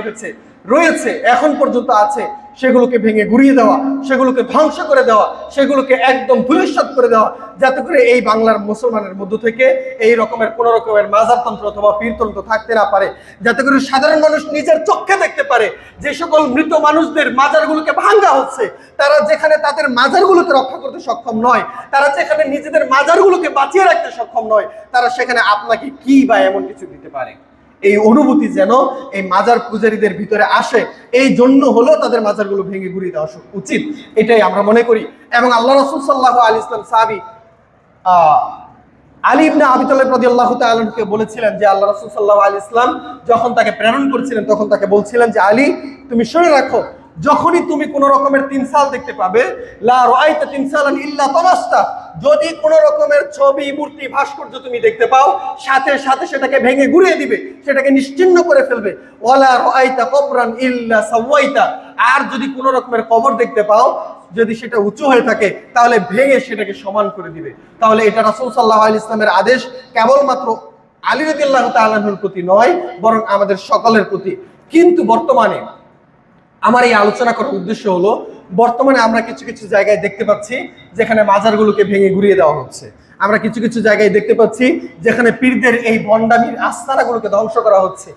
[SPEAKER 1] রয়েছে এখন পর্যন্ত আছে, সেগুলোকে ভেঙে গুড়িয়ে দেওয়া, সেগুলোকে ধ্বংস করে দেওয়া, সেগুলোকে একদম ধূলিসাৎ করে দেওয়া, যাতে করে এই বাংলার মুসলমানের মধ্য থেকে এই রকমের কোন রকমের মাজারতন্ত্র অথবা পীরতন্ত্র থাকতে না পারে, যাতে করে সাধারণ মানুষ নিজের চোখে দেখতে পারে যে সকল মৃত মানুষদের মাজারগুলোকে ভাঙা হচ্ছে, তারা যেখানে তাদের মাজারগুলোকে রক্ষা করতে সক্ষম নয়, তারা যেখানে নিজেদের মাজারগুলোকে বাঁচিয়ে রাখতে সক্ষম নয়, তারা সেখানে আপনাকে কি বা এমন কিছু দিতে পারে। এই অনুভূতি যেন এই মাজার পূজারীদের ভিতরে আসে, এই জন্য হলো তাদের মাজারগুলো ভেঙে গুড়িয়ে দেওয়া উচিত, এটাই আমরা মনে করি। এবং আল্লাহ রাসূল সাল্লাল্লাহু আলাইহি ওয়াসাল্লাম সাহাবী আলী ইবনে আবি তালিব রাদিয়াল্লাহু তাআলা আনহুকে বলেছিলেন যে আল্লাহ রাসূল সাল্লাল্লাহু আলাইহি ওয়াসাল্লাম যখন তাকে প্রেরণ করেছিলেন, তখন তাকে বলছিলেন যে আলী, তুমি শুনে রাখো, যখনই তুমি কোন রকমের তিনসাল দেখতে পাবে, লা রাআইতা তিনসালান ইল্লা তামাসতা, যদি কোন রকমের ছবি, মূর্তি, ভাস্কর্য তুমি দেখতে পাও, সাথে সাথে সেটাকে ভেঙে গুড়িয়ে দিবে, সেটাকে নিশ্চিহ্ন করে ফেলবে। ওয়ালা রাআইতা কবরান ইল্লা সাওয়াইতা, আর যদি কোন রকমের কবর দেখতে পাও, যদি সেটা উঁচু হয়ে থাকে, তাহলে ভেঙে সেটাকে সমান করে দিবে। তাহলে এটা রাসূল সাল্লাল্লাহু আলাইহি ওয়াসাল্লামের আদেশ কেবলমাত্র আলী রাদিয়াল্লাহু তাআলা আনহুর প্রতি নয়, বরং আমাদের সকলের প্রতি। কিন্তু বর্তমানে আমার এই আলোচনা করার উদ্দেশ্য হলো, বর্তমানে আমরা কিছু কিছু জায়গায় দেখতে পাচ্ছি যেখানে মাজারগুলোকে ভেঙে গুড়িয়ে দেওয়া হচ্ছে। আমরা কিছু কিছু জায়গায় দেখতে পাচ্ছি যেখানে পীরদের এই ভণ্ডামির আস্তানাগুলোকে ধ্বংস করা হচ্ছে।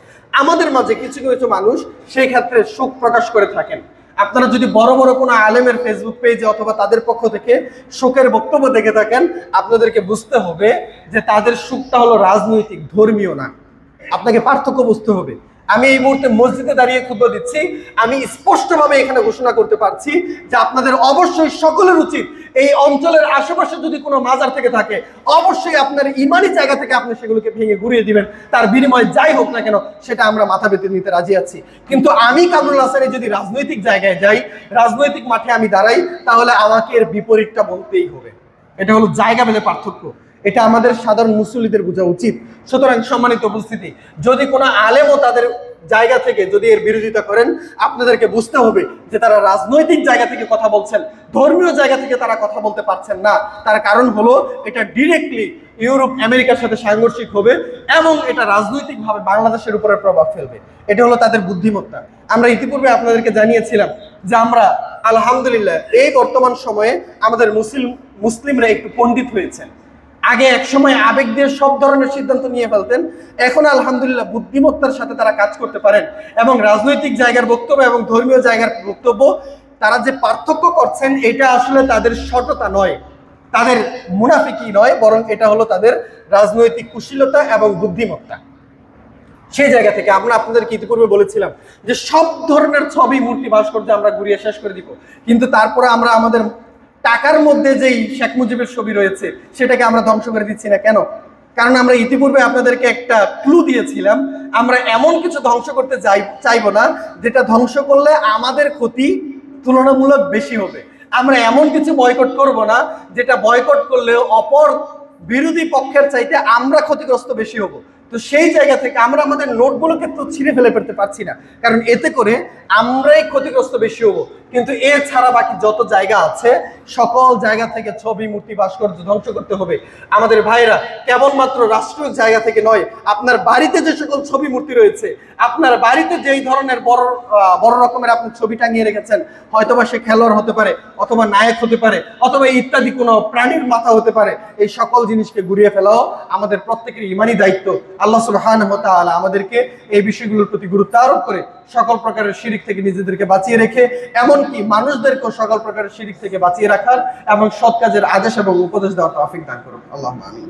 [SPEAKER 1] আমাদের মাঝে কিছু কিছু মানুষ সেই ক্ষেত্রে শোক প্রকাশ করে থাকেন। আপনারা যদি বড় বড় কোনো আলেমের ফেসবুক পেজে অথবা তাদের পক্ষ থেকে শোকের বক্তব্য দেখে থাকেন, আপনাদেরকে বুঝতে হবে যে তাদের শোকটা হলো রাজনৈতিক, ধর্মীয় না। আপনাকে পার্থক্য বুঝতে হবে। আমি এই মুহূর্তে মসজিদে দাঁড়িয়ে খুতবা দিচ্ছি, আমি স্পষ্টভাবে এখানে ঘোষণা করতে পারছি যে আপনাদের অবশ্যই সকলের উচিত এই অঞ্চলের আশেপাশে যদি কোনো মাজার থেকে থাকে, অবশ্যই আপনার ইমানি জায়গা থেকে আপনি সেগুলোকে ভেঙে গুড়িয়ে দিবেন, তার বিনিময়ে যাই হোক না কেন সেটা আমরা মাথা পেতে নিতে রাজি আছি। কিন্তু আমি কামরুল হাসানে যদি রাজনৈতিক জায়গায় যাই, রাজনৈতিক মাঠে আমি দাঁড়াই, তাহলে আমাকে এর বিপরীতটা বলতেই হবে। এটা হলো জায়গা ভেদে পার্থক্য, এটা আমাদের সাধারণ মুসল্লিদের বোঝা উচিত। সুতরাং সম্মানিত উপস্থিতি, যদি কোনো আলেমও তাদের জায়গা থেকে যদি এর বিরোধিতা করেন, আপনাদেরকে বুঝতে হবে যে তারা রাজনৈতিক জায়গা থেকে কথা বলছেন, ধর্মীয় জায়গা থেকে তারা কথা বলতে পারছেন না। তার কারণ হলো এটা ডিরেক্টলি ইউরোপ আমেরিকার সাথে সাংঘর্ষিক হবে এবং এটা রাজনৈতিকভাবে বাংলাদেশের উপরে প্রভাব ফেলবে। এটা হলো তাদের বুদ্ধিমত্তা। আমরা ইতিপূর্বে আপনাদেরকে জানিয়েছিলাম যে আমরা আলহামদুলিল্লাহ এই বর্তমান সময়ে আমাদের মুসলিমরা একটু পণ্ডিত হয়েছেন। আগে এক সময় আবেগ দিয়ে সব ধরনের সিদ্ধান্ত নিয়ে ফেলতেন, এখন আলহামদুলিল্লাহ বুদ্ধিমত্তার সাথে তারা কাজ করতে পারেন এবং রাজনৈতিক জায়গার বক্তব্য এবং ধর্মীয় জায়গার বক্তব্য তারা যে পার্থক্য করছেন, এটা আসলে তাদের সততা নয়, তাদের মুনাফিকি নয়, বরং এটা হলো তাদের রাজনৈতিক কুশীলতা এবং বুদ্ধিমত্তা। সেই জায়গা থেকে আমরা আপনাদেরকে ইতিপূর্বে বলেছিলাম যে সব ধরনের ছবি, মূর্তি, ভাস্কর্য আমরা ঘুরিয়ে শেষ করে দিব, কিন্তু তারপরে আমরা আমাদের টাকার মধ্যে যেই শেখ মুজিবের ছবি রয়েছে সেটাকে আমরা ধ্বংস করে দিচ্ছি না কেন? কারণ আমরা ইতিপূর্বে আপনাদেরকে একটা ক্লু দিয়েছিলাম, আমরা এমন কিছু ধ্বংস করতে চাইবো না যেটা ধ্বংস করলে আমাদের ক্ষতি তুলনামূলক বেশি হবে। আমরা এমন কিছু বয়কট করব না যেটা বয়কট করলে অপর বিরোধী পক্ষের চাইতে আমরা ক্ষতিগ্রস্ত বেশি হব। তো সেই জায়গা থেকে আমরা আমাদের নোটগুলোকে তো ছিঁড়ে ফেলতে পারছি না, কারণ এতে করে আমরাই ক্ষতিগ্রস্ত বেশি হব। কিন্তু এছাড়া বাকি যত জায়গা আছে সকল জায়গা থেকে ছবি, মূর্তি, ভাস্কর্য ধ্বংস করতে হবে। আমাদের ভাইরা কেবলমাত্র রাষ্ট্রীয় জায়গা থেকে নয়, আপনার বাড়িতে যে সকল ছবি, মূর্তি রয়েছে, আপনার বাড়িতে যেই ধরনের বড় রকমের আপনি ছবি টাঙিয়ে রেখেছেন, হয়তোবা সে খেলোয়াড় হতে পারে, অথবা নায়ক হতে পারে, অথবা ইত্যাদি কোনো প্রাণীর মাথা হতে পারে, এই সকল জিনিসকে ঘুরিয়ে ফেলাও আমাদের প্রত্যেকের ইমানি দায়িত্ব। আল্লাহ সুবহানাহু ওয়া তাআলা আমাদেরকে এই বিষয়গুলোর প্রতি গুরুত্ব আরোপ করে সকল প্রকারের শিরিক থেকে নিজেদেরকে বাঁচিয়ে রেখে এমনকি মানুষদেরকেও সকল প্রকারের শিরিক থেকে বাঁচিয়ে রাখার এবং সৎ কাজের আদেশ এবং উপদেশ দেওয়ার তৌফিক দান করুন। আল্লাহুম্মা আমিন।